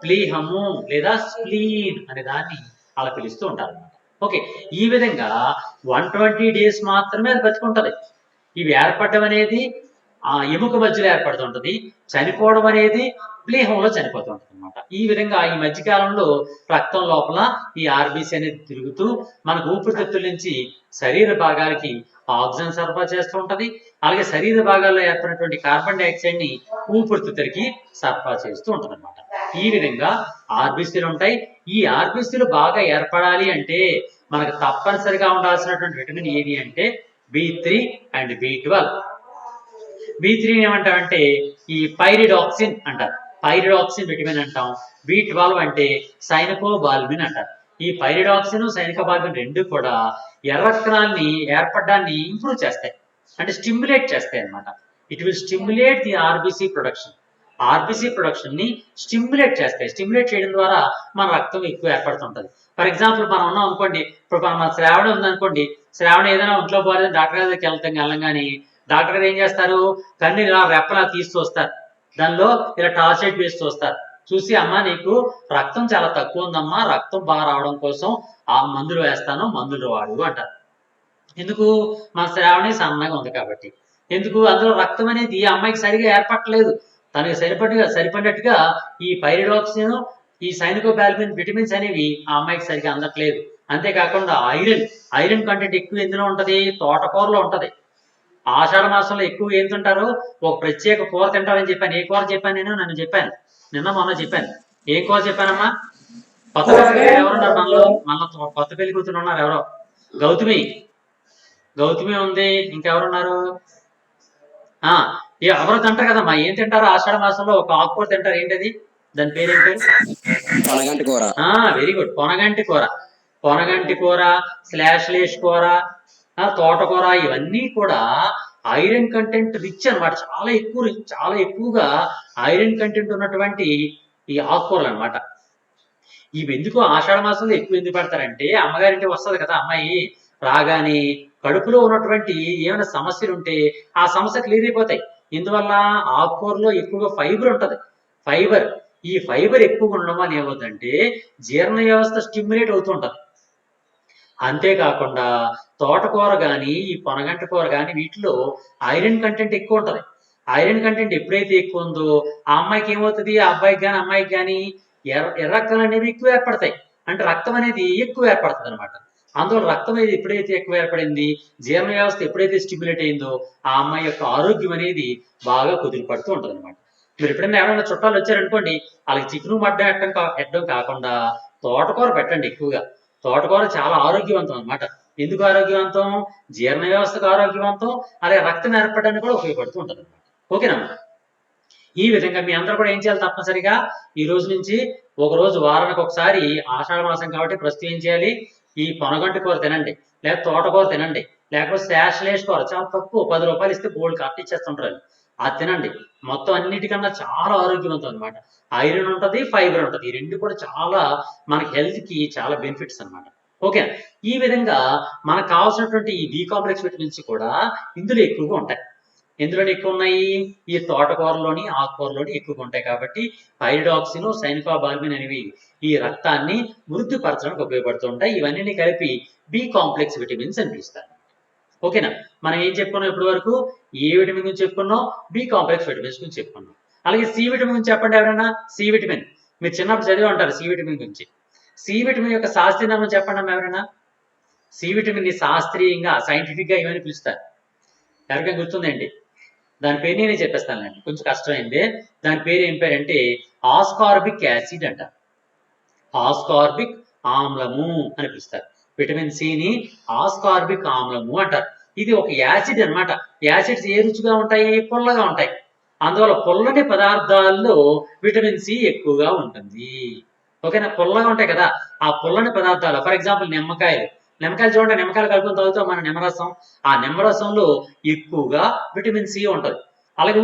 ప్లీహము లేదా స్ప్లీన్ అనే దాన్ని అలా పిలుస్తూ ఉంటారు అనమాట. ఓకే, ఈ విధంగా 120 days మాత్రమే అది బతుకుంటది. ఇవి ఏర్పడడం అనేది ఆ ఎముక మధ్యలో ఏర్పడుతుంటది, చనిపోవడం అనేది ప్లీహంలో చనిపోతుంటది అనమాట. ఈ విధంగా ఈ మధ్యకాలంలో రక్తం లోపల ఈ ఆర్బిసి అనేది తిరుగుతూ మనకు ఊపిరితిత్తుల నుంచి శరీర భాగాలకి ఆక్సిజన్ సరఫరా చేస్తూ ఉంటది. అలాగే శరీర భాగాల్లో ఏర్పడినటువంటి కార్బన్ డైఆక్సైడ్ ని ఊపిరితిత్తులకి సరఫరా చేస్తూ ఉంటది అనమాట. ఈ విధంగా ఆర్బిసిలు ఉంటాయి. ఈ ఆర్బిసిలు బాగా ఏర్పడాలి అంటే మనకు తప్పనిసరిగా ఉండాల్సినటువంటి విటమిన్ ఏది అంటే B3 అండ్ B12. B3 ఏమంటామంటే ఈ పైరిడాక్సిన్ అంటారు, పైరిడాక్సిన్ విటమిన్ అంటాం. B12 అంటే సైనకోబాల్మిన్ అంటారు. ఈ పైరిడాక్సిన్ సైనకోబాల్మిన్ రెండు కూడా ఎర్ర రక్త కణాలని ఏర్పడడాన్ని ఇంప్రూవ్ చేస్తాయి, అంటే స్టిమ్యులేట్ చేస్తాయి అన్నమాట. It will stimulate the RBC production. RBC production ని స్టిమ్యులేట్ చేస్తాయి. స్టిమ్యులేట్ చేయడం ద్వారా మన రక్తం ఎక్కువ ఏర్పడుతుంటది. ఫర్ ఎగ్జాంపుల్ మనం ఉన్నాం అనుకోండి, ఇప్పుడు మన శ్రావణం ఉందనుకోండి, శ్రావణం ఏదైనా ఒంట్లో పోలేదు డాక్టర్ గారి దగ్గరికి వెళ్ళగానే డాక్టర్ గారు ఏం చేస్తారు? కన్ను ఇలా రెప్పలా తీస్తూ వస్తారు, దానిలో ఇలా టార్చ్ వేస్తూ వస్తారు. చూసి అమ్మా నీకు రక్తం చాలా తక్కువ ఉందమ్మా, రక్తం బాగా రావడం కోసం ఆ మందులు వేస్తాను, మందులు వాడు అంటారు. ఎందుకు? మన శ్రావణి సన్నగా ఉంది కాబట్టి. ఎందుకు? అందులో రక్తం అనేది ఆ అమ్మాయికి సరిగా ఏర్పడలేదు, తనకి సరిపడినట్టుగా ఈ పైరిడాక్సిన్ ఈ సైనకోబాల్మిన్ విటమిన్స్ అనేవి ఆ అమ్మాయికి సరిగా అందట్లేదు. అంతేకాకుండా ఐరన్ కంటెంట్ ఎక్కువ ఎందులో ఉంటది? తోటకూరలో ఉంటది. ఆషాఢ మాసంలో ఎక్కువ ఏం తింటారు? ఒక ప్రత్యేక కూర తింటారని చెప్పాను. ఏ కూర చెప్పాను నేను? నిన్న మొన్న చెప్పాను. ఏ కూర చెప్పానమ్మా? కొత్త పెళ్లి ఎవరున్నారు మనలో? కొత్త పెళ్లి కూతురు ఉన్నారు ఎవరో? గౌతమి గౌతమి ఉంది, ఇంకెవరున్నారు? ఆ ఎవరో తింటారు కదమ్మా, ఏం తింటారు ఆషాఢ మాసంలో? ఒక ఆకుకూర తింటారు, ఏంటది? దాని పేరు ఏం పేరు? పొనగంటి కూర. వెరీ గుడ్, పొనగంటి కూర. పొనగంటి కూర, స్లాష్ కూర, తోటకూర, ఇవన్నీ కూడా ఐరన్ కంటెంట్ రిచ్ అన్నమాట. చాలా ఎక్కువగా ఐరన్ కంటెంట్ ఉన్నటువంటి ఈ ఆకుకూరలు అన్నమాట. ఇవి ఎందుకు ఆషాఢ మాసంలో ఎక్కువ ఎందుకు పెడతారంటే, అమ్మగారింటి వస్తుంది కదా అమ్మాయి, రాగానే కడుపులో ఉన్నటువంటి ఏమైనా సమస్యలు ఉంటే ఆ సమస్య క్లియర్ అయిపోతాయి. ఇందువల్ల ఆకుకూరలో ఎక్కువగా ఫైబర్ ఉంటది. ఈ ఫైబర్ ఎక్కువగా ఉండడం వల్ల ఏమవుతుందంటే జీర్ణ వ్యవస్థ స్టిమ్యులేట్ అవుతూ ఉంటది. అంతేకాకుండా తోటకూర కానీ, ఈ పొనగంటి కూర కానీ, వీటిలో ఐరన్ కంటెంట్ ఎక్కువ ఉంటది. ఐరన్ కంటెంట్ ఎప్పుడైతే ఎక్కువ ఉందో ఆ అమ్మాయికి ఏమవుతుంది, ఆ అబ్బాయికి కానీ అమ్మాయికి కానీ ఎర్ర రక్తాలు అనేవి ఎక్కువ ఏర్పడతాయి. అంటే రక్తం అనేది ఎక్కువ ఏర్పడుతుంది అనమాట. అందువల్ల రక్తం అనేది ఎప్పుడైతే ఎక్కువ ఏర్పడింది, జీర్ణ వ్యవస్థ ఎప్పుడైతే స్టిమ్యులేట్ అయిందో ఆ అమ్మాయి యొక్క ఆరోగ్యం అనేది బాగా కుదిరిపడుతూ ఉంటుంది అనమాట. మీరు ఎప్పుడైనా ఎవరైనా చుట్టాలు వచ్చారనుకోండి, వాళ్ళకి చికెన్ మటన్ ఎట్టడం కాకుండా తోటకూర పెట్టండి ఎక్కువగా. తోటకూర చాలా ఆరోగ్యవంతం అనమాట. ఎందుకు ఆరోగ్యవంతం? జీర్ణ వ్యవస్థకు ఆరోగ్యవంతం, అలాగే రక్తం ఏర్పడడానికి కూడా ఉపయోగపడుతూ ఉంటుంది అనమాట. ఓకేనమ్మా? ఈ విధంగా మీ అందరూ కూడా ఏం చేయాలి, తప్పనిసరిగా ఈ రోజు నుంచి ఒక రోజు వారానికి ఒకసారి, ఆషాఢ మాసం కాబట్టి ప్రస్తుతం ఏం చేయాలి, ఈ పొనగంటి కూర తినండి, లేదా తోటకూర తినండి, లేకపోతే శాషలేష్ కూర చాలా తక్కువ, 10 రూపాయలు ఇస్తే బోల్డ్ కట్ ఇచ్చేస్తుంటారు, అది తినండి. మొత్తం అన్నిటికన్నా చాలా ఆరోగ్యవంతం అనమాట. ఐరన్ ఉంటుంది, ఫైబర్ ఉంటుంది, ఈ రెండు కూడా చాలా మనకి హెల్త్ కి చాలా బెనిఫిట్స్ అనమాట. ఓకే, ఈ విధంగా మనకు కావాల్సినటువంటి ఈ బి కాంప్లెక్స్ విటమిన్స్ కూడా ఇందులో ఎక్కువగా ఉంటాయి. ఎందులోని ఎక్కువ ఉన్నాయి? ఈ తోటకూరలోని, ఆకుకూరలోని ఎక్కువగా ఉంటాయి. కాబట్టి పైరిడాక్సిన్, సైనికోబాల్మిన్ అనేవి ఈ రక్తాన్ని వృద్ధిపరచడానికి ఉపయోగపడుతూ ఉంటాయి. ఇవన్నీ కలిపి బి కాంప్లెక్స్ విటమిన్స్ అని పిలుస్తారు. ఓకేనా? మనం ఏం చెప్పుకున్నాం ఇప్పటి వరకు? ఏ విటమిన్ గురించి చెప్పుకున్నాం? బి కాంప్లెక్స్ విటమిన్స్ గురించి చెప్పుకున్నాం. అలాగే సి విటమిన్ గురించి చెప్పండి ఎవరైనా. సి విటమిన్ మీరు చిన్నప్పుడు చదివి ఉంటారు సి విటమిన్ గురించి. సి విటమిన్ యొక్క శాస్త్రీయ నామం చెప్పండి అమ్మా ఎవరైనా. సి విటమిన్ ని శాస్త్రీయంగా, సైంటిఫిక్ గా ఏమని పిలుస్తారు? ఎవరికైనా గుర్తుందండి? దాని పేరు నేనే చెప్పేస్తానండి, కొంచెం కష్టమైంది. దాని పేరు ఏం పేరంటే ఆస్కార్బిక్ యాసిడ్ అంట. ఆస్కార్బిక్ ఆమ్లము అని పిలుస్తారు. విటమిన్ సిని ఆస్కార్బిక్ ఆమ్లము అంటారు. ఇది ఒక యాసిడ్ అన్నమాట. యాసిడ్స్ ఏ రుచిగా ఉంటాయి? పుల్లగా ఉంటాయి. అందువల్ల పుల్లని పదార్థాల్లో విటమిన్ సి ఎక్కువగా ఉంటుంది. ఓకేనా? పుల్లగా ఉంటాయి కదా, ఆ పుల్లని పదార్థాలు, ఫర్ ఎగ్జాంపుల్ నిమ్మకాయలు చూడండి, నిమ్మకాయలు కలుపుకొని తాగుతాం మన నిమ్మరసం. ఆ నిమ్మరసంలో ఎక్కువగా విటమిన్ సి ఉంటుంది. అలాగే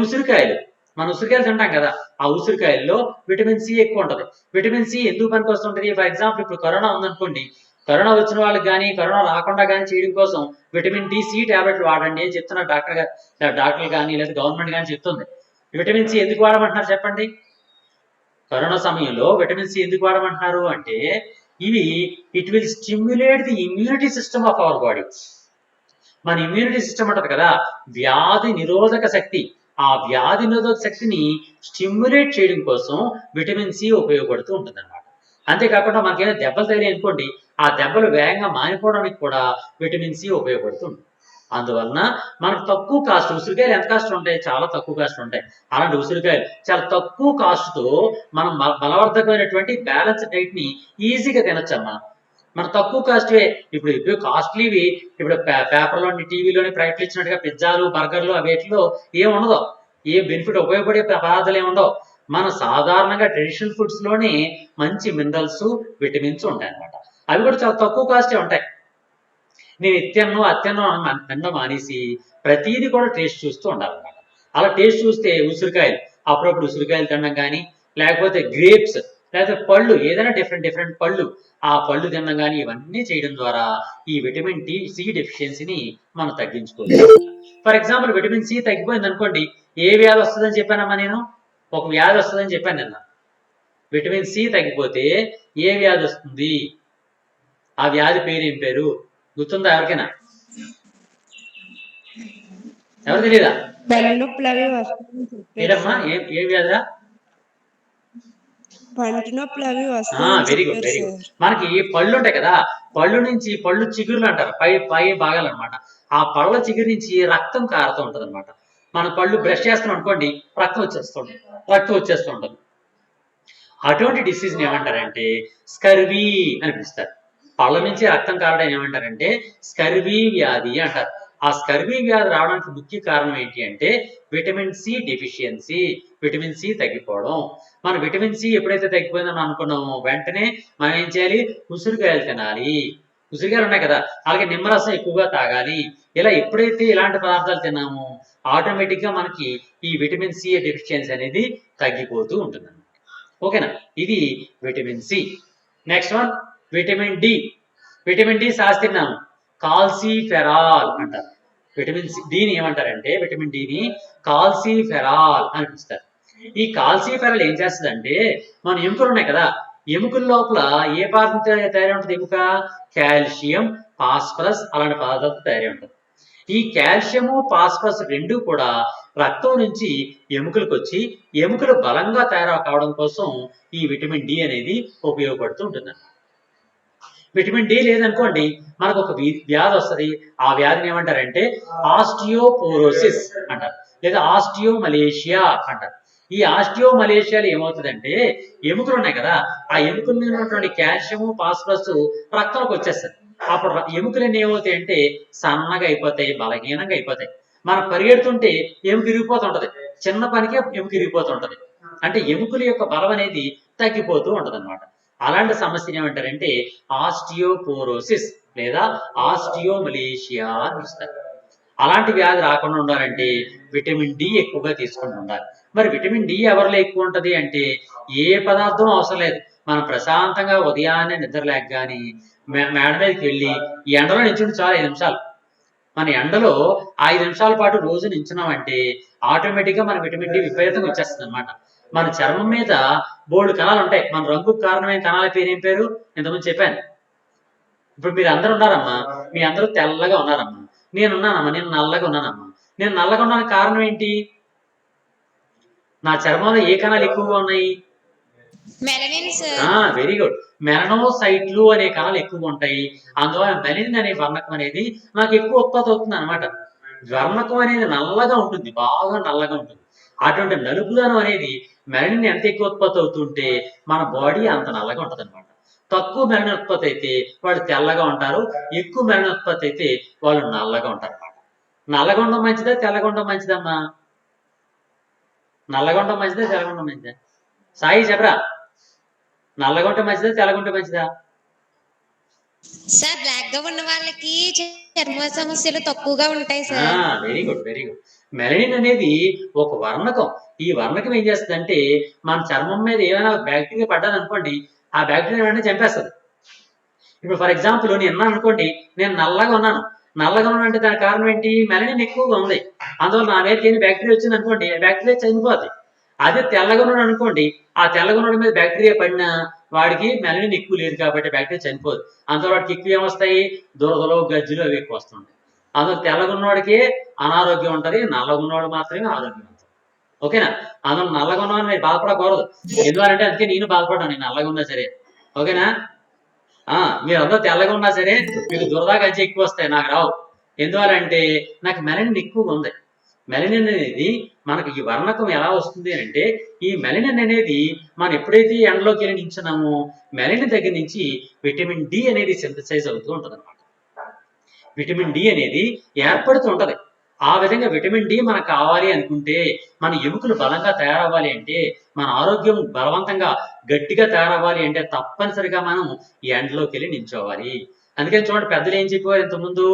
మన ఉసిరికాయలు తింటాం కదా, ఆ ఉసిరికాయల్లో విటమిన్ సి ఎక్కువ ఉంటుంది. విటమిన్ సి ఎందుకు పనికి వస్తుంటుంది? ఫర్ ఎగ్జాంపుల్ ఇప్పుడు కరోనా ఉందనుకోండి, కరోనా వచ్చిన వాళ్ళకి కానీ, కరోనా రాకుండా కానీ చేయడం కోసం విటమిన్ డి సి టాబ్లెట్లు వాడండి అని చెప్తున్నారు డాక్టర్లు కానీ, లేదా గవర్నమెంట్ కానీ చెప్తుంది. విటమిన్ సి ఎందుకు వాడమంటున్నారు చెప్పండి? కరోనా సమయంలో విటమిన్ సి ఎందుకు వాడమంటున్నారు అంటే, it will stimulate the immunity system of our body. మన ఇమ్యూనిటీ సిస్టమ్ ఉంటుంది కదా, వ్యాధి నిరోధక శక్తి, ఆ వ్యాధి నిరోధక శక్తిని స్టిమ్యులేట్ చేయడం కోసం విటమిన్ సి ఉపయోగపడుతూ ఉంటుంది అనమాట. అంతేకాకుండా మనకేమైనా దెబ్బలు తగిలాయి అనుకోండి, ఆ దెబ్బలు వేగంగా మానిపోవడానికి కూడా విటమిన్ సి ఉపయోగపడుతుంది. అందువలన మనకు తక్కువ కాస్ట్, ఉసిరికాయలు ఎంత కాస్ట్ ఉంటాయి? చాలా తక్కువ కాస్ట్ ఉంటాయి. అలాంటి ఉసిరికాయలు చాలా తక్కువ కాస్ట్ తో మనం బలవర్ధకమైనటువంటి బ్యాలెన్స్ డైట్ ని ఈజీగా తినొచ్చమ్మా. మన తక్కువ కాస్ట్వే, ఇప్పుడు కాస్ట్లీవి, ఇప్పుడు పేపర్లోని, టీవీలోని ప్రకటనలు ఇచ్చినట్టుగా పిజ్జాలు, బర్గర్లు వీటిలో ఏం ఉండదు, ఏ బెనిఫిట్ ఉపయోగపడే పదార్థాలు ఏమి ఉండవు. మన సాధారణంగా ట్రెడిషనల్ ఫుడ్స్ లోనే మంచి మినరల్స్, విటమిన్స్ ఉంటాయి అనమాట. అవి కూడా చాలా తక్కువ కాస్టే ఉంటాయి. నేను అత్యన్నం తినడం మానేసి ప్రతిదీ కూడా టేస్ట్ చూస్తూ ఉండాలన్నమాట. అలా టేస్ట్ చూస్తే అప్పుడప్పుడు ఉసిరికాయలు తినడం కానీ, లేకపోతే గ్రేప్స్, లేకపోతే పళ్ళు, ఏదైనా డిఫరెంట్ పళ్ళు, ఆ పళ్ళు తినడం కానీ, ఇవన్నీ చేయడం ద్వారా ఈ విటమిన్ సి డెఫిషియన్సీని మనం తగ్గించుకోవచ్చు. ఫర్ ఎగ్జాంపుల్ విటమిన్ సి తగ్గిపోయింది అనుకోండి, ఏ వ్యాధి వస్తుందని చెప్పానమ్మా నేను? ఒక వ్యాధి వస్తుందని చెప్పాను నిన్న. విటమిన్ సి తగ్గిపోతే ఏ వ్యాధి వస్తుంది? ఆ వ్యాధి పేరు ఏం పేరు గుర్తుందా ఎవరికైనా? ఎవరు తెలియదా? ఏదమ్మా, ఏ వ్యాధిరా? పంటి నొప్పులు అవి వస్తాయని వెరీ గుడ్. మనకి పళ్ళు ఉంటాయి కదా, పళ్ళు చిగురులు అంటారు, పై భాగాలు అనమాట. ఆ పళ్ళ చిగురు నుంచి రక్తం కారుతూ ఉంటది అనమాట. మన పళ్ళు బ్రష్ చేస్తాం అనుకోండి, రక్తం వచ్చేస్తూ ఉంటుంది. అటువంటి డిసీజ్ ఏమంటారంటే స్కర్వీ అని పిలుస్తారు. పళ్ళ నుంచి రక్తం కారడం ఏమంటారంటే స్కర్వీ వ్యాధి అంటారు. ఆ స్కర్వీ వ్యాధి రావడానికి ముఖ్య కారణం ఏంటి అంటే vitamin C deficiency, vitamin C తగ్గిపోవడం. మన విటమిన్ సి ఎప్పుడైతే తగ్గిపోయిందని అనుకున్నామో వెంటనే మనం ఏం చేయాలి, ఉసిరికాయలు తినాలి. ఉసిరికాయలు ఉన్నాయి కదా, అలాగే నిమ్మరసం ఎక్కువగా తాగాలి. ఇలా ఎప్పుడైతే ఇలాంటి పదార్థాలు తిన్నామో ఆటోమేటిక్గా మనకి ఈ విటమిన్ సి డెఫిషియన్సీ అనేది తగ్గిపోతూ ఉంటుంది. ఓకేనా, ఇది vitamin C. Next one vitamin D. Vitamin D శాస్త్రీనామం కాల్సిఫెరాల్ అంటారు. విటమిన్ డిని ఏమంటారంటే విటమిన్ డిని కాల్సిఫెరాల్ అని పిలుస్తారు. ఈ కాల్సిఫెరాల్ ఏం చేస్తుందంటే మన ఎముకలు ఉన్నాయి కదా, ఎముకల లోపల ఏ పదార్థం తయారై ఉంటుంది, ఎముక కాల్షియం, ఫాస్ఫరస్ అలాంటి పదార్థాలతో తయారై ఉంటుంది. ఈ కాల్షియము ఫాస్ఫరస్ రెండు కూడా రక్తం నుంచి ఎముకలకు వచ్చి ఎముకలు బలంగా తయారు కావడం కోసం ఈ విటమిన్ డి అనేది ఉపయోగపడుతూ ఉంటుంది. విటమిన్ డి లేదనుకోండి మనకు ఒక వ్యాధి వస్తుంది. ఆ వ్యాధిని ఏమంటారంటే ఆస్టియోపోరోసిస్ అంటారు, లేదా ఆస్టియోమలేషియా అంటారు. ఈ ఆస్టియోమలేషియాలో ఏమవుతుందంటే ఎముకలు ఉన్నాయి కదా, ఆ ఎముకల మీద ఉన్నటువంటి కాల్షియము ఫాస్ఫరస్ రక్తంలోకి వచ్చేస్తుంది. అప్పుడు ఎముకలన్నీ ఏమవుతాయి అంటే సన్నగా అయిపోతాయి, బలహీనంగా అయిపోతాయి. మనం పరిగెడుతుంటే ఎముక ఇరిగిపోతుంటది, చిన్న పనికి ఎముక ఇరిగిపోతుంటది. అంటే ఎముకల యొక్క బలం అనేది తగ్గిపోతూ ఉంటది అనమాట. అలాంటి సమస్యను ఏమంటారంటే ఆస్టియోపోరోసిస్ లేదా ఆస్టియోమలేషియా అని పిలుస్తారు. అలాంటి వ్యాధి రాకుండా ఉండాలంటే విటమిన్ డి ఎక్కువగా తీసుకుంటూ ఉండాలి. మరి విటమిన్ డి ఎవరిలో ఎక్కువ ఉంటది అంటే ఏ పదార్థం అవసరం లేదు. మనం ప్రశాంతంగా ఉదయాన్నే నిద్ర లేకగాని మేడ మీదకి వెళ్ళి ఈ ఎండలో నించుంటే చాలు 5 నిమిషాలు. మన ఎండలో 5 నిమిషాల పాటు రోజు నించున్నామంటే ఆటోమేటిక్గా మన విటమిన్ డి విపరీతంగా వచ్చేస్తుంది అనమాట. మన చర్మం మీద బోల్డ్ కణాలు ఉంటాయి. మన రంగుకు కారణమైన కణాల పేరు ఏం పేరు ఇంతకుముందు చెప్పాను. ఇప్పుడు మీరు అందరు ఉన్నారమ్మా, మీ అందరూ తెల్లగా ఉన్నారమ్మా, నేనున్నానమ్మా, నేను నల్లగా ఉన్నానమ్మా. నేను నల్లగా ఉండడానికి కారణం ఏంటి, నా చర్మంలో ఏ కణాలు ఎక్కువగా ఉన్నాయి, మెలనిన్ సార్. వెరీ గుడ్, మెలనోసైట్లు అనే కణాలు ఎక్కువగా ఉంటాయి. అందువల్ల మెలనిన్ అనే వర్ణకం అనేది నాకు ఎక్కువ ఉత్పత్తి అవుతుంది అనమాట. వర్ణకం అనేది నల్లగా ఉంటుంది, బాగా నల్లగా ఉంటుంది. అటువంటి నలుపుదనం అనేది మెలనిన్ ఎంత ఎక్కువ ఉత్పత్తి అవుతుంటే మన బాడీ అంత నల్లగా ఉంటుంది అనమాట. తక్కువ మెలనిన్ ఉత్పత్తి అయితే వాళ్ళు తెల్లగా ఉంటారు, ఎక్కువ మెలనిన్ ఉత్పత్తి అయితే వాళ్ళు నల్లగా ఉంటారు అనమాట. నల్లగా ఉండడం మంచిదా, తెల్లగా ఉండడం మంచిదమ్మా? నల్లగా ఉండడం మంచిదా, తెల్లగా ఉండడం మంచిదా? సాయి చెప్పరా, నల్లగా ఉంటే మంచిదా, తెల్లగా ఉంటే మంచిదా? సార్ బ్లాక్ గా ఉన్న వాళ్ళకి చర్మ సమస్యలు తక్కువగా ఉంటాయి sir. Very good, very good. Melanin అనేది ఒక వర్ణకం. ఈ వర్ణకం ఏం చేస్తుందంటే మన చర్మం మీద ఏమైనా బ్యాక్టీరియా పడ్డాది అనుకోండి, ఆ బ్యాక్టీరియా వెంటనే చంపేస్తుంది. ఇప్పుడు ఫర్ ఎగ్జాంపుల్ నేను ఉన్నాను అనుకోండి, నేను నల్లగా ఉన్నాను. నల్లగా ఉన్నానంటే దానికి కారణం ఏంటి, మెలనిన్ ఎక్కువగా ఉంది. అందువల్ల నా మీదకి ఏమి బ్యాక్టీరియా వచ్చింది అనుకోండి, ఆ బ్యాక్టీరియా చనిపోద్ది. అదే తెల్లగా ఉన్నాడు అనుకోండి, ఆ తెల్లగా ఉన్న మీద బ్యాక్టీరియా పడినా వాడికి మెలనిన్ ఎక్కువ లేదు కాబట్టి బ్యాక్టీరియా చనిపోదు. అందువల్ల వాడికి ఎక్కువ ఏమొస్తాయి, దురదలు, గజ్జులు అవి ఎక్కువ వస్తుంటాయి. అందులో తెల్లగా ఉన్నవాడికి అనారోగ్యం ఉంటుంది, నల్లగా ఉన్నవాడు మాత్రమే ఆరోగ్యం ఉంటుంది. ఓకేనా, అందులో నల్లగా ఉన్నవాడిని మీరు బాధపడకూడదు. ఎందుకంటే అందుకే నేను బాధపడ్డాను, నేను నల్లగా ఉన్నా సరే. ఓకేనా, మీరు అందరూ తెల్లగా ఉన్నా సరే మీకు దురద గజ్జి ఎక్కువ వస్తాయి, నాకు రావు. ఎందువల్లంటే నాకు మెలనిన్ ఎక్కువగా ఉంది. మెలనిన్ అనేది మనకి ఈ వర్ణకం ఎలా వస్తుంది అంటే ఈ మెలనిన్ అనేది మనం ఎప్పుడైతే ఎండలోకి వెళ్ళి నించున్నామో మెలనిన్ దగ్గర నుంచి విటమిన్ డి అనేది సింథసైజ్ అవుతూ ఉంటుంది అనమాట. విటమిన్ డి అనేది ఏర్పడుతూ ఉంటది. ఆ విధంగా విటమిన్ డి మనకు కావాలి అనుకుంటే, మన ఎముకలు బలంగా తయారవ్వాలి అంటే, మన ఆరోగ్యం బలవంతంగా గట్టిగా తయారవ్వాలి అంటే తప్పనిసరిగా మనం ఈ ఎండలోకి వెళ్ళి నించోవాలి. అందుకని చూడండి, పెద్దలు ఏం చెప్పేవారు ఇంతకుముందు,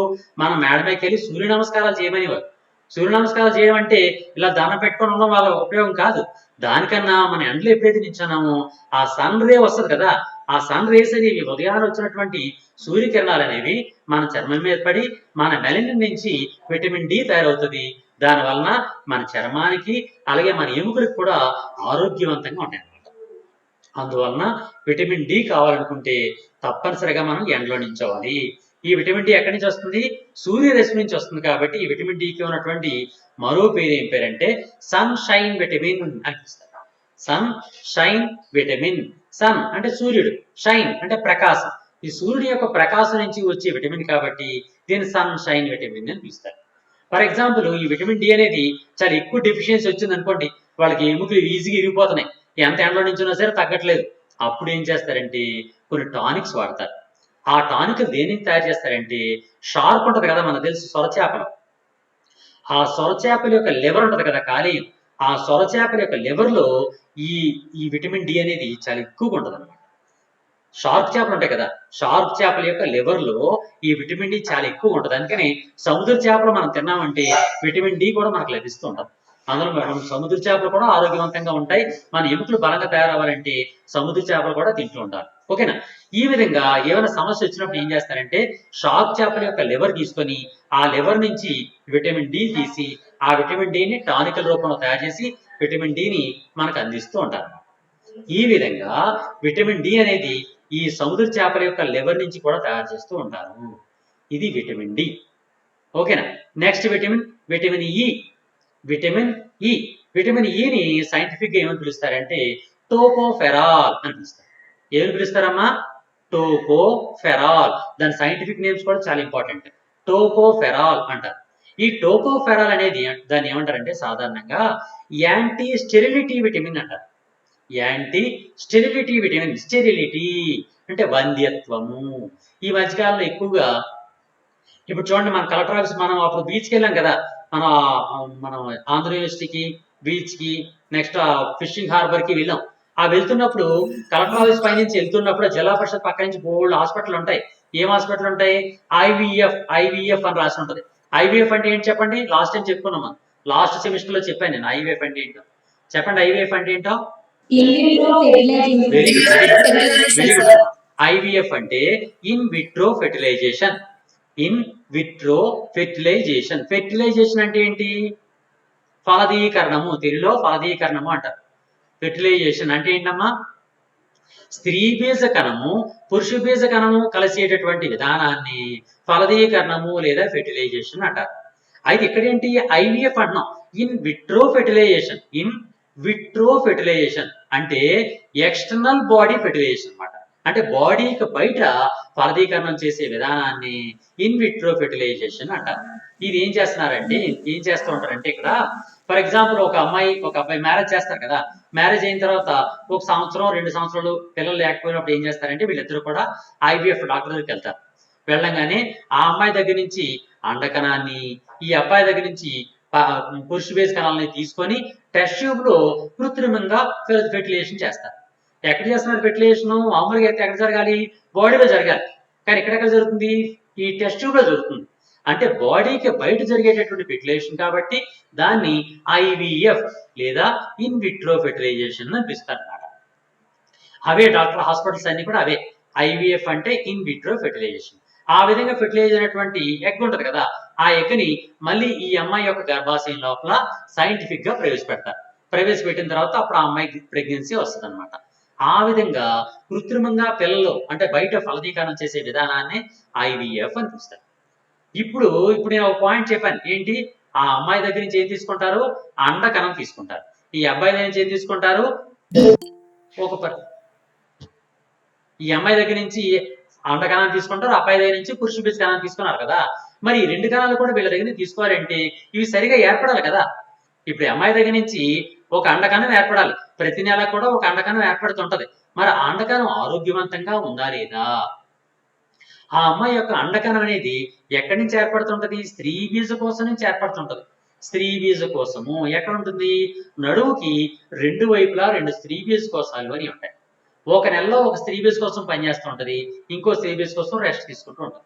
మనం మేడ మీదకి వెళ్ళి సూర్య నమస్కారాలు చేయమనేవారు. సూర్య నమస్కారాలు చేయడం అంటే ఇలా దండం పెట్టుకొని ఉండడం వాళ్ళ ఉపయోగం కాదు. దానికన్నా మన ఎండలో ఎప్పుడైతే నించున్నామో ఆ సన్ రే వస్తుంది కదా, ఆ సన్ రేస్ అనేవి ఉదయాన్నే వచ్చినటువంటి సూర్యకిరణాలు అనేవి మన చర్మం మీద పడి మన మెలనిన్ నుంచి విటమిన్ డి తయారవుతుంది. దాని వలన మన చర్మానికి అలాగే మన ఎముకలకు కూడా ఆరోగ్యవంతంగా ఉంటాయి అన్నమాట. అందువలన విటమిన్ డి కావాలనుకుంటే తప్పనిసరిగా మనం ఎండలో నించోవాలి. ఈ విటమిన్ డి ఎక్కడి నుంచి వస్తుంది, సూర్యరశ్మి నుంచి వస్తుంది. కాబట్టి ఈ విటమిన్ డికి ఉన్నటువంటి మరో పేరు ఏం పేరంటే సన్ షైన్ విటమిన్ అని పిలుస్తారు. Sun shine vitamin. సన్ అంటే సూర్యుడు, షైన్ అంటే ప్రకాశం. ఈ సూర్యుడి యొక్క ప్రకాశం నుంచి వచ్చే విటమిన్ కాబట్టి దీన్ని సన్ షైన్ విటమిన్ అని పిలుస్తారు. ఫర్ ఎగ్జాంపుల్ ఈ విటమిన్ డి అనేది చాలా ఎక్కువ డెఫిషియన్సీ వచ్చింది అనుకోండి, వాళ్ళకి ఎముకలు ఈజీగా ఇరిగిపోతున్నాయి, ఎంత ఎండలో నించున్నా సరే తగ్గట్లేదు. అప్పుడు ఏం చేస్తారంటే కొన్ని టానిక్స్ వాడతారు. ఆ టానికల్ దేనికి తయారు చేస్తారంటే షార్క్ ఉంటది కదా, మనకు తెలుసు సొరచేపలు. ఆ సొరచేపల యొక్క లివర్ ఉంటది కదా, కాలేయం. ఆ సొరచేపల యొక్క లివర్ లో ఈ ఈ విటమిన్ డి అనేది చాలా ఎక్కువగా ఉంటది అనమాట. షార్క్ చేపలు ఉంటాయి కదా, షార్క్ చేపల యొక్క లివర్ లో ఈ విటమిన్ డి చాలా ఎక్కువ ఉంటుంది. అందుకని సముద్ర చేపలు మనం తిన్నామంటే విటమిన్ డి కూడా మనకు లభిస్తూ ఉంటుంది. అందులో మనం సముద్ర చేపలు కూడా ఆరోగ్యవంతంగా ఉంటాయి. మన ఎముకలు బలంగా తయారవ్వాలంటే సముద్ర చేపలు కూడా తింటూ ఉండాలి. ఓకేనా? ఈ విధంగా ఏమైనా సమస్య వచ్చినప్పుడు ఏం చేస్తారంటే షార్క్ చేపల యొక్క లివర్ తీసుకొని ఆ లివర్ నుంచి విటమిన్ డి తీసి ఆ విటమిన్ డిని టానికల్ రూపంలో తయారు చేసి విటమిన్ డిని మనకు అందిస్తూ ఉంటారు. ఈ విధంగా విటమిన్ డి అనేది ఈ సముద్ర చేపల యొక్క లివర్ నుంచి కూడా తయారు చేస్తూ ఉంటారు. ఇది విటమిన్ డి. ఓకేనా? Next vitamin E. Vitamin E. Vitamin ఈని సైంటిఫిక్ గా ఏమని పిలుస్తారంటే టోకోఫెరాల్ అని పిలుస్తారు. ఏమని పిలుస్తారమ్మా? టోకోఫెరాల్. దాని సైంటిఫిక్ నేమ్స్ కూడా చాలా ఇంపార్టెంట్. టోకోఫెరాల్ అంటారు. ఈ టోకోఫెరాల్ అనేది దాన్ని ఏమంటారంటే సాధారణంగా యాంటీ స్టెరిలిటీ విటమిన్ అంటారు. Anti sterility vitamin. స్టెరిలిటీ అంటే వంధ్యత్వము. ఈ మధ్యకాలంలో ఎక్కువగా ఇప్పుడు చూడండి, మన కలెక్టర్ ఆఫీస్ మనం అప్పుడు బీచ్కి వెళ్ళాం కదా, మనం ఆంధ్ర యూనివర్సిటీకి, బీచ్ కి, నెక్స్ట్ ఫిషింగ్ హార్బర్ కి వెళ్ళాం. ఆ వెళ్తున్నప్పుడు కలెక్టర్ ఆఫీస్ పై నుంచి వెళ్తున్నప్పుడు జిల్లా పరిషత్ పక్క నుంచి బోల్డ్ హాస్పిటల్ ఉంటాయి. ఏం హాస్పిటల్ ఉంటాయి? ఐవీఎఫ్ అని రాసి ఉంటది. ఐవీఎఫ్ అంటే ఏంటి చెప్పండి? లాస్ట్ టైం చెప్పుకున్నాం మనం. లాస్ట్ సెమిస్టర్ లో చెప్పాను నేను ఐవీఎఫ్ అంటే ఏంటో. చెప్పండి ఐవీఎఫ్ అంటే ఏంటో. Very good. ఐవీఎఫ్ అంటే in vitro fertilisation. In vitro fertilisation. Fertilisation అంటే ఏంటి? ఫలదీకరణము. తెలుగులో ఫలదీకరణము అంటారు. ఫెర్టిలైజేషన్ అంటే ఏంటమ్మా? స్త్రీ బీజ కణము పురుష బీజ కణము కలిసేటటువంటి విధానాన్ని ఫలదీకరణము లేదా ఫెర్టిలైజేషన్ అంటారు. అయితే ఇక్కడ ఏంటి? ఐవీఎఫ్ అంటున్నాం. In vitro fertilisation. In vitro fertilisation అంటే ఎక్స్టర్నల్ బాడీ ఫెర్టిలైజేషన్ అన్నమాట. అంటే బాడీకి బయట ఫలదీకరణం చేసే విధానాన్ని ఇన్ విట్రో ఫెర్టిలైజేషన్ అంటారు. ఇది ఏం చేస్తున్నారంటే ఏం చేస్తూ ఉంటారంటే ఇక్కడ ఫర్ ఎగ్జాంపుల్ ఒక అబ్బాయి మ్యారేజ్ చేస్తారు కదా. మ్యారేజ్ అయిన తర్వాత 1 సంవత్సరం 2 సంవత్సరాలు పిల్లలు లేకపోయినప్పుడు ఏం చేస్తారంటే వీళ్ళిద్దరూ కూడా ఐవీఎఫ్ డాక్టర్ దగ్గరికి వెళ్తారు. వెళ్ళంగానే ఆ అమ్మాయి దగ్గర నుంచి అండకణాన్ని, ఈ అబ్బాయి దగ్గర నుంచి పురుష బీజ కణాలని తీసుకొని టెస్ట్ ట్యూబ్ లో కృత్రిమంగా ఫెర్టిలైజేషన్ చేస్తారు. ఎక్కడ చేస్తున్నారు ఫెర్టిలైజేషన్? మామూలుగా అయితే ఎక్కడ జరగాలి? బాడీలో జరగాలి. కానీ ఎక్కడెక్కడ జరుగుతుంది? ఈ టెస్ట్ ట్యూబ్ లో జరుగుతుంది. అంటే బాడీకి బయట జరిగేటటువంటి ఫెర్టిలైజేషన్ కాబట్టి దాన్ని ఐవీఎఫ్ లేదా ఇన్ విట్రో ఫెర్టిలైజేషన్ అని పిలుస్తారు అన్నమాట. అవే డాక్టర్ హాస్పిటల్స్ అన్ని కూడా అవే. ఐవీఎఫ్ అంటే ఇన్ విట్రో ఫెర్టిలైజేషన్. ఆ విధంగా ఫెర్టిలైజ్ అయినటువంటి ఎగ్ ఉంటది కదా, ఆ ఎగ్ ని మళ్ళీ ఈ అమ్మాయి యొక్క గర్భాశయం లోపల సైంటిఫిక్ గా ప్రవేశపెడతారు. ప్రవేశపెట్టిన తర్వాత అప్పుడు ఆ అమ్మాయికి ప్రెగ్నెన్సీ వస్తుంది అనమాట. ఆ విధంగా కృత్రిమంగా పిల్లలు అంటే బయట ఫలదీకరణం చేసే విధానాన్ని ఐవీఎఫ్ అని పిలుస్తారు. ఇప్పుడు నేను ఒక పాయింట్ చెప్పాను. ఏంటి? ఆ అమ్మాయి దగ్గర నుంచి ఏం తీసుకుంటారు? అండకణం తీసుకుంటారు. ఈ అబ్బాయి దగ్గర నుంచి ఏం తీసుకుంటారు? ఈ అమ్మాయి దగ్గర నుంచి అండకణాన్ని తీసుకుంటారు, అబ్బాయి దగ్గర నుంచి పురుష బీజ కణాన్ని తీసుకున్నారు కదా. మరి ఈ 2 కణాలు కూడా వీళ్ళ దగ్గర నుంచి తీసుకోవాలంటే ఇవి సరిగా ఏర్పడాలి కదా. ఇప్పుడు అమ్మాయి దగ్గర నుంచి ఒక అండకణం ఏర్పడాలి. ప్రతి నెల కూడా ఒక అండకణం ఏర్పడుతుంటది. మరి ఆ అండకణం ఆరోగ్యవంతంగా ఉందా లేదా? ఆ అమ్మాయి యొక్క అండకణం అనేది ఎక్కడి నుంచి ఏర్పడుతుంటది? స్త్రీ బీజ కోశం నుంచి ఏర్పడుతుంటది. స్త్రీ బీజ కోశము ఎక్కడ ఉంటుంది? నడువుకి 2 వైపులా 2 స్త్రీ బీజ కోశాలు అని ఉంటాయి. ఒక నెలలో ఒక స్త్రీ బీజ కోసం పనిచేస్తూ ఉంటది, ఇంకో స్త్రీ బీజ కోసం రెస్ట్ తీసుకుంటూ ఉంటది.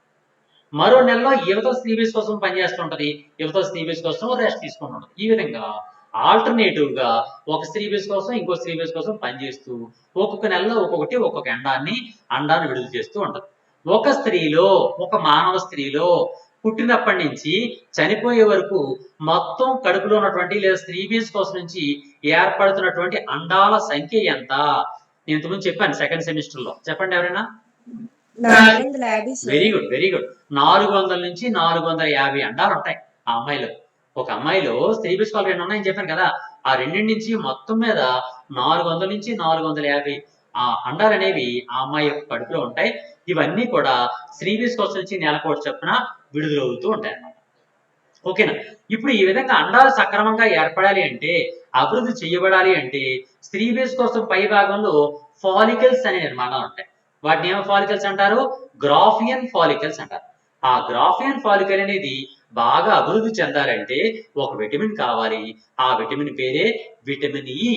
మరో నెలలో యువత స్త్రీ బీజ కోసం పనిచేస్తూ ఉంటది, యువత స్త్రీ బీజ కోసం రెస్ట్ తీసుకుంటూ ఉంటది. ఈ విధంగా ఆల్టర్నేటివ్ గా ఒక స్త్రీ బీజ కోసం ఇంకో స్త్రీ బీజ కోసం పనిచేస్తూ ఒక్కొక్క నెలలో ఒక్కొక్క అండాన్ని విడుదల చేస్తూ ఉంటది. ఒక మానవ స్త్రీలో పుట్టినప్పటి నుంచి చనిపోయే వరకు మొత్తం కడుపులో ఉన్నటువంటి లేదా స్త్రీ బీజ కోసం నుంచి ఏర్పడుతున్నటువంటి అండాల సంఖ్య ఎంత? నేను ఇంతకుముందు చెప్పాను సెకండ్ సెమిస్టర్ లో. చెప్పండి ఎవరైనా. 450 వెరీ గుడ్. 400 నుంచి 450 అండాలు ఉంటాయి ఆ అమ్మాయిలో. ఒక అమ్మాయిలో స్త్రీ బీజ కోశాలు 2 ఉన్నాయని చెప్పాను కదా. ఆ రెండింటి నుంచి మొత్తం మీద 400 నుంచి 450 అండాలు అనేవి ఆ అమ్మాయి యొక్క కడుపులో ఉంటాయి. ఇవన్నీ కూడా స్త్రీ బీజ కోశం నుంచి నెలకోటి చొప్పున విడుదలవుతూ ఉంటాయి అన్నమాట. ఓకేనా? ఇప్పుడు ఈ విధంగా అండాలు సక్రమంగా ఏర్పడాలి అంటే, అభివృద్ధి చేయబడాలి అంటే స్త్రీ బీజ కోశం పై భాగంలో ఫాలికల్స్ అనే నిర్మాణాలు ఉంటాయి. వాటిని ఏమో ఫాలికల్స్ అంటారు, గ్రాఫియన్ ఫాలికల్స్ అంటారు. ఆ గ్రాఫియన్ ఫాలికల్ అనేది బాగా అభివృద్ధి చెందాలంటే ఒక విటమిన్ కావాలి. ఆ విటమిన్ పేరే విటమిన్ ఇ.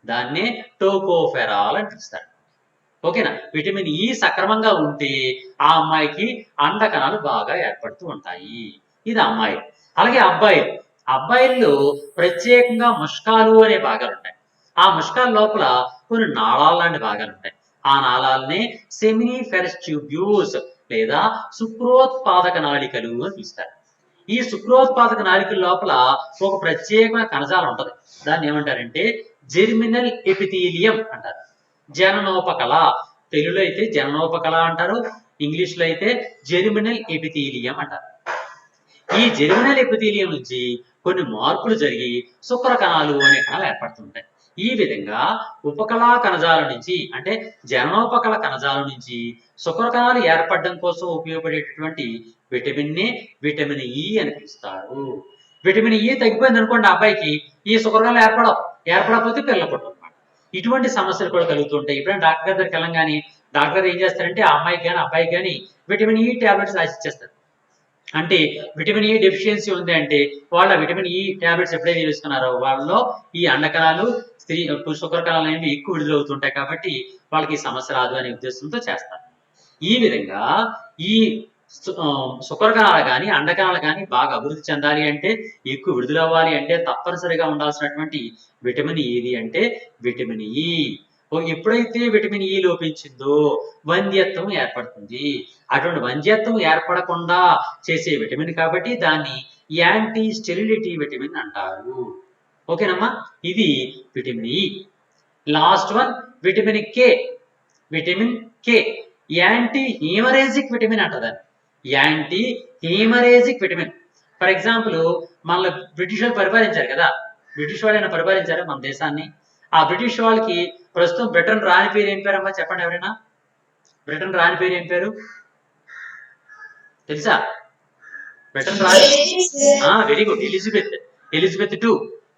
దాన్నే టోకోఫెరాల్ అని పిలుస్తారు. ఓకేనా? విటమిన్ ఇ సక్రమంగా ఉంటే ఆ అమ్మాయికి అండకణాలు బాగా ఏర్పడుతూ ఉంటాయి. ఇది అమ్మాయి. అలాగే అబ్బాయిలు. అబ్బాయిల్లో ప్రత్యేకంగా ముష్కాలు అనే భాగాలు ఉంటాయి. ఆ ముష్కాల లోపల కొన్ని నాళాలు లాంటి భాగాలు ఉంటాయి. ఆ నాళాలనే సెమినిఫెరస్ ట్యూబ్యూల్స్ లేదా శుక్రోత్పాదక నాళికలు అని పిలుస్తారు. ఈ శుక్రోత్పాదక నాళికల లోపల ఒక ప్రత్యేకమైన కణజాలం ఉంటది. దాన్ని ఏమంటారంటే జెర్మినల్ ఎపిథీలియం అంటారు. జననోపకళ, తెలుగులో అయితే జననోపకళ అంటారు, ఇంగ్లీష్ లో అయితే జెర్మినల్ ఎపిథీలియం అంటారు. ఈ జెర్మినల్ ఎపిథీలియం నుంచి కొన్ని మార్పులు జరిగి శుక్ర కణాలు అనే కణాలు ఏర్పడుతుంటాయి. ఈ విధంగా ఉపకళా కణజాలం నుంచి అంటే జననోపకళ కణజాలం నుంచి శుక్ర కణాలు ఏర్పడడం కోసం ఉపయోగపడేటటువంటి విటమిన్ ని విటమిన్ ఇ అని పిలుస్తారు. విటమిన్ ఇ తగ్గిపోయింది అనుకోండి అబ్బాయికి, ఈ శుక్ర కణాలు ఏర్పడకపోతే పిల్లలు పుట్టరు అన్నమాట. ఇటువంటి సమస్యలు కూడా కలుగుతుంటాయి. ఇప్పుడైనా డాక్టర్ గారి దగ్గరికి వెళ్ళంగానే డాక్టర్ ఏం చేస్తారంటే ఆ అమ్మాయికి కానీ అబ్బాయికి కానీ విటమిన్ ఇ టాబ్లెట్స్ రాసిచ్చేస్తారు. అంటే విటమిన్ ఇ డెఫిషియన్సీ ఉంది అంటే వాళ్ళ విటమిన్ ఇ టాబ్లెట్స్ ఎప్పుడైతే తీసుకున్నారో వాళ్ళలో ఈ అండకణాలు శుక్ర కణాలు అనేవి ఎక్కువ విడుదలవుతుంటాయి కాబట్టి వాళ్ళకి ఈ సమస్య రాదు అనే ఉద్దేశంతో చేస్తారు. ఈ విధంగా ఈ శుక్ర కణాలు కానీ అండకణాలు కానీ బాగా అభివృద్ధి చెందాలి అంటే, ఎక్కువ విడుదలవ్వాలి అంటే తప్పనిసరిగా ఉండాల్సినటువంటి విటమిన్ ఏది అంటే విటమిన్ ఇ. ఎప్పుడైతే విటమిన్ ఇ లోపించిందో వంధ్యత్వం ఏర్పడుతుంది. అటువంటి వంధ్యత్వం ఏర్పడకుండా చేసే విటమిన్ కాబట్టి దాన్ని యాంటీ స్టెరిలిటీ విటమిన్ అంటారు. ఓకేనమ్మా? ఇది vitamin E. Last one vitamin K. Vitamin K anti haemorrhagic vitamin అంటదాన్ని. Anti haemorrhagic vitamin. For example మన బ్రిటిష్ వాళ్ళు పరిపాలించారు కదా, బ్రిటిష్ వాళ్ళైనా పరిపాలించారు మన దేశాన్ని. ఆ బ్రిటిష్ వాళ్ళకి ప్రస్తుతం బ్రిటన్ రాని పేరు ఏం పేరమ్మా చెప్పండి ఎవరైనా? బ్రిటన్ రాని పేరు ఏం పేరు తెలుసా? బ్రిటన్ రాని very good, Elizabeth. Elizabeth II,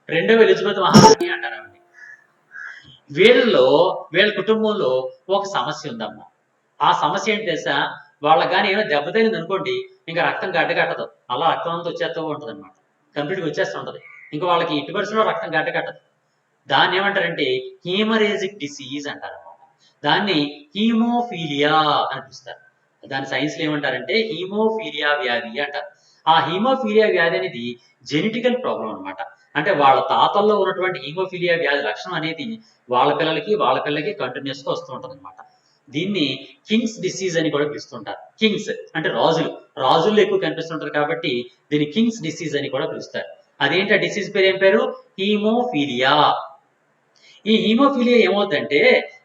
రెండవ ఎలిజబెత్ మహారాణి అంటారు ఆవిడ. వీళ్ళ కుటుంబంలో ఒక సమస్య ఉందమ్మా. ఆ సమస్య ఏంటి తెలుసా? వాళ్ళకి కానీ ఏమైనా దెబ్బతైంది అనుకోండి, ఇంకా రక్తం గడ్డకట్టదు, అలా రక్తం అంతా వచ్చేస్తూ ఉంటుంది అనమాట. కంప్లీట్గా వచ్చేస్తుంటది. ఇంకా వాళ్ళకి ఇటు పరిస్థితుల్లో రక్తం గడ్డకట్టదు. దాన్ని ఏమంటారంటే హీమరేజిక్ డిసీజ్ అంటారు అనమాట. దాన్ని హీమోఫీలియా అని పిలుస్తారు. దాని సైన్స్ లో ఏమంటారంటే హీమోఫీలియా వ్యాధి అంటారు. ఆ హీమోఫీలియా వ్యాధి అనేది జెనెటికల్ ప్రాబ్లం అనమాట. అంటే వాళ్ళ తాతల్లో ఉన్నటువంటి హీమోఫీలియా వ్యాధి లక్షణం అనేది వాళ్ళ పిల్లలకి కంటిన్యూస్ గా వస్తూ ఉంటుంది అనమాట. దీన్ని కింగ్స్ డిసీజ్ అని కూడా పిలుస్తుంటారు. కింగ్స్ అంటే రాజుల్లో ఎక్కువ కనిపిస్తుంటారు కాబట్టి దీన్ని కింగ్స్ డిసీజ్ అని కూడా పిలుస్తారు. అదేంటి ఆ డిసీజ్ పేరు ఏం పేరు? హీమోఫీలియా. ఈ హీమోఫీలియా ఏమవుతుందంటే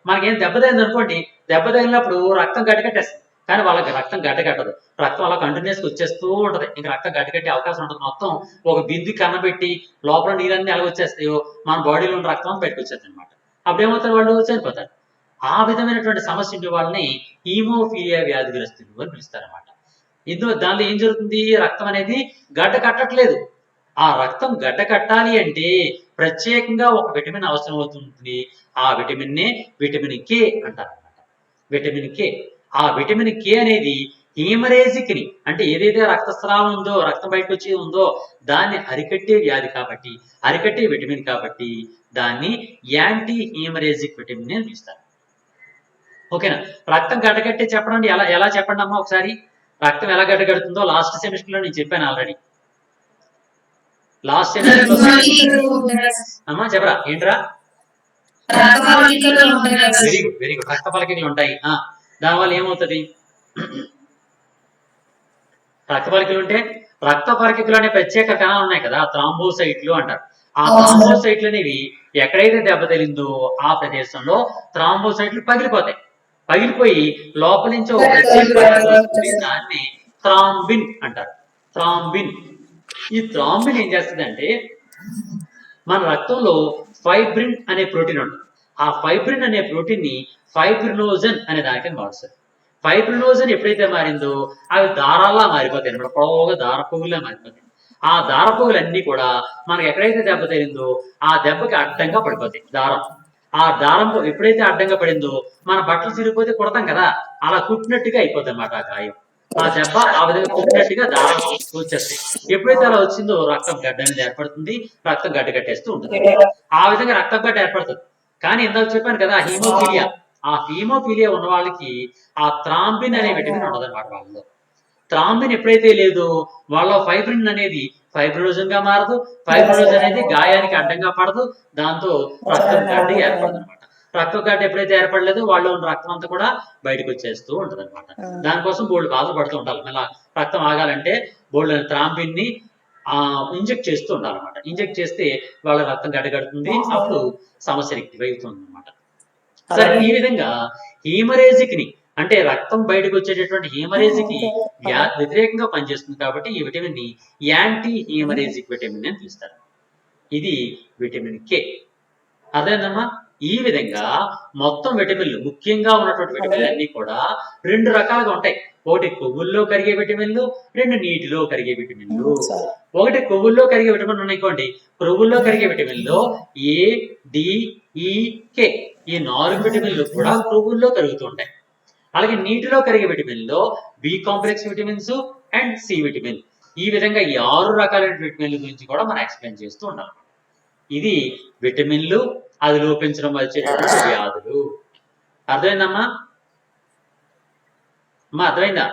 మనకేం దెబ్బ తగిలింది అనుకోండి, దెబ్బ తగిలినప్పుడు రక్తం గడ్డకట్టేస్తుంది, కానీ వాళ్ళకి రక్తం గడ్డకట్టదు. రక్తం అలా కంటిన్యూస్ గా వచ్చేస్తూ ఉంటది. ఇంకా రక్తం గడ్డకట్టే అవకాశం ఉంటుంది. మొత్తం ఒక బిందు కన్నబెట్టి లోపల నీళ్ళన్నీ ఎలా వచ్చేస్తాయో మన బాడీలో ఉన్న రక్తం బయటకు వచ్చేస్తుంది అనమాట. అప్పుడు ఏమవుతారు? వాళ్ళు చనిపోతారు. ఆ విధమైనటువంటి సమస్య ఉండే వాళ్ళని హీమోఫీలియా వ్యాధిగ్రస్తులు అని పిలుస్తారన్నమాట. దానిలో ఏం జరుగుతుంది? రక్తం అనేది గడ్డ కట్టట్లేదు. ఆ రక్తం గడ్డ కట్టాలి అంటే ప్రత్యేకంగా ఒక విటమిన్ అవసరం అవుతుంది. ఆ విటమిన్నే విటమిన్ కే అంటారన్నమాట. Vitamin K. ఆ విటమిన్ కే అనేది హీమరేజిక్ ని అంటే ఏదైతే రక్తస్రావం ఉందో, రక్తం బయటకు వచ్చేది ఉందో దాన్ని అరికట్టే వ్యాధి కాబట్టి, అరికట్టే విటమిన్ కాబట్టి దాన్ని యాంటీ హీమరేజిక్ విటమిన్ అని పిలుస్తారు. ఓకేనా? రక్తం గడ్డకట్టే చెప్పండి, ఎలా చెప్పండి అమ్మా ఒకసారి. రక్తం ఎలా గడ్డకడుతుందో లాస్ట్ సెమిస్టర్ లో నేను చెప్పాను ఆల్రెడీ. లాస్ట్ సెమిస్టర్ అమ్మా చెప్పరా ఏంట్రా? Very good. రక్త పలకికలు ఉంటాయి. దానివల్ల ఏమవుతుంది? రక్త పలకికలు ఉంటే రక్త పలకికలు అనే ప్రత్యేక కణాలు ఉన్నాయి కదా, థ్రాంబోసైట్లు అంటారు. ఆ థ్రాంబోసైట్లు అనేవి ఎక్కడైతే దెబ్బ తగిలిందో ఆ ప్రదేశంలో థ్రాంబోసైట్లు పగిలిపోయి లోపల నుంచి ఒక ప్రత్యేక దాన్ని థ్రాంబిన్ అంటారు. థ్రాంబిన్. ఈ థ్రాంబిన్ ఏం చేస్తుందంటే మన రక్తంలో ఫైబ్రిన్ అనే ప్రోటీన్ ఉంటుంది. ఆ ఫైబ్రిన్ అనే ప్రోటీన్ ని ఫైబ్రినోజన్ అనే దానికి మారుస్తారు. ఫైబ్రినోజన్ ఎప్పుడైతే మారిందో అవి దారాల్లా మారిపోతాయి అన్నమాట. పొడవుగా దారపుగుల్లా మారిపోతాయి. ఆ దారపుగులన్నీ కూడా మనకు ఎక్కడైతే దెబ్బ తగిలిందో ఆ దెబ్బకి అడ్డంగా పడిపోతాయి దారం. ఆ దారం ఎప్పుడైతే అడ్డంగా పడిందో మన బట్టలు చిరిగిపోతే కుడతాం కదా, అలా కుట్టినట్టుగా అయిపోద్ది అనమాట ఆ గాయం. ఆ దెబ్బ ఆ విధంగా కుట్టినట్టుగా దారం వచ్చేస్తాయి. ఎప్పుడైతే అలా వచ్చిందో రక్తం గడ్డ అనేది ఏర్పడుతుంది, రక్తం గడ్డ కట్టేస్తూ ఉంటుంది. ఆ విధంగా రక్తం గడ్డ ఏర్పడుతుంది. కానీ ఇందాక చెప్పాను కదా హీమోఫీలియా, ఆ హీమోఫీలియా ఉన్న వాళ్ళకి ఆ థ్రాంబిన్ అనే విటమిన్ ఉండదు అనమాట వాళ్ళలో. థ్రాంబిన్ ఎప్పుడైతే లేదో వాళ్ళ ఫైబ్రిన్ అనేది ఫైబ్రోజన్ గా మారదు, ఫైబ్రోజన్ అనేది గాయానికి అడ్డంగా పడదు, దాంతో రక్తం గడ్డ ఏర్పడదు అనమాట. రక్తం గడ్డ ఎప్పుడైతే ఏర్పడలేదో వాళ్ళు ఉన్న రక్తం అంతా కూడా బయటకు వచ్చేస్తూ ఉంటది అనమాట. దానికోసం బోల్డ్ బాధపడుతూ ఉండాలి. మళ్ళీ రక్తం ఆగాలంటే బోల్డ్ థ్రాంబిన్ ని ఇంజెక్ట్ చేస్తూ ఉండాలన్నమాట. ఇంజెక్ట్ చేస్తే వాళ్ళ రక్తం గడ్డ కడుతుంది, అప్పుడు సమస్య రెక్టిఫై అవుతుంది అనమాట. సరే, ఈ విధంగా హీమరేజిక్ ని అంటే రక్తం బయటకు వచ్చేటటువంటి హీమరేజిక్ కి వ్యతిరేకంగా పనిచేస్తుంది కాబట్టి ఈ విటమిన్ ని యాంటీ హీమరేజిక్ విటమిన్ అని పిలుస్తారు. ఇది విటమిన్ కే. అదేనమ్మా. ఈ విధంగా మొత్తం విటమిన్లు ముఖ్యంగా ఉన్నటువంటి విటమిన్లు అన్ని కూడా రెండు రకాలుగా ఉంటాయి. ఒకటి కొవ్వుల్లో కరిగే విటమిన్లు, రెండు నీటిలో కరిగే విటమిన్లు. ఒకటి కొవ్వుల్లో కరిగే విటమిన్ ఉన్నాయికోండి, కొవ్వుల్లో కరిగే విటమిన్లో ఏ, డి, ఈ, కే ఈ 4 విటమిన్లు కూడా కొవ్వుల్లో కరుగుతూ ఉంటాయి. అలాగే నీటిలో కరిగే విటమిన్లో B complex vitamins and C vitamin. ఈ విధంగా ఈ 6 రకాలైన విటమిన్ల గురించి కూడా మనం ఎక్స్ప్లెయిన్ చేస్తూ ఉండాలి. ఇది విటమిన్లు, అది లోపించడం వచ్చేటటువంటి వ్యాధులు. అర్థమైందమ్మా? అమ్మా అర్థమైందా?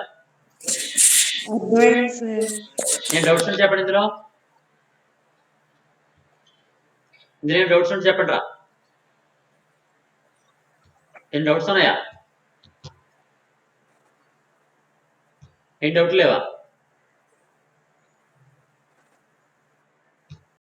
అర్థమైంది సార్. ఏం డౌట్స్ ఉంటే చెప్పండి. ఇందులో ఏం డౌట్స్ ఉంటే చెప్పండి రా. ఏం డౌట్స్ ఉన్నాయా? ఏం డౌట్ లేవా?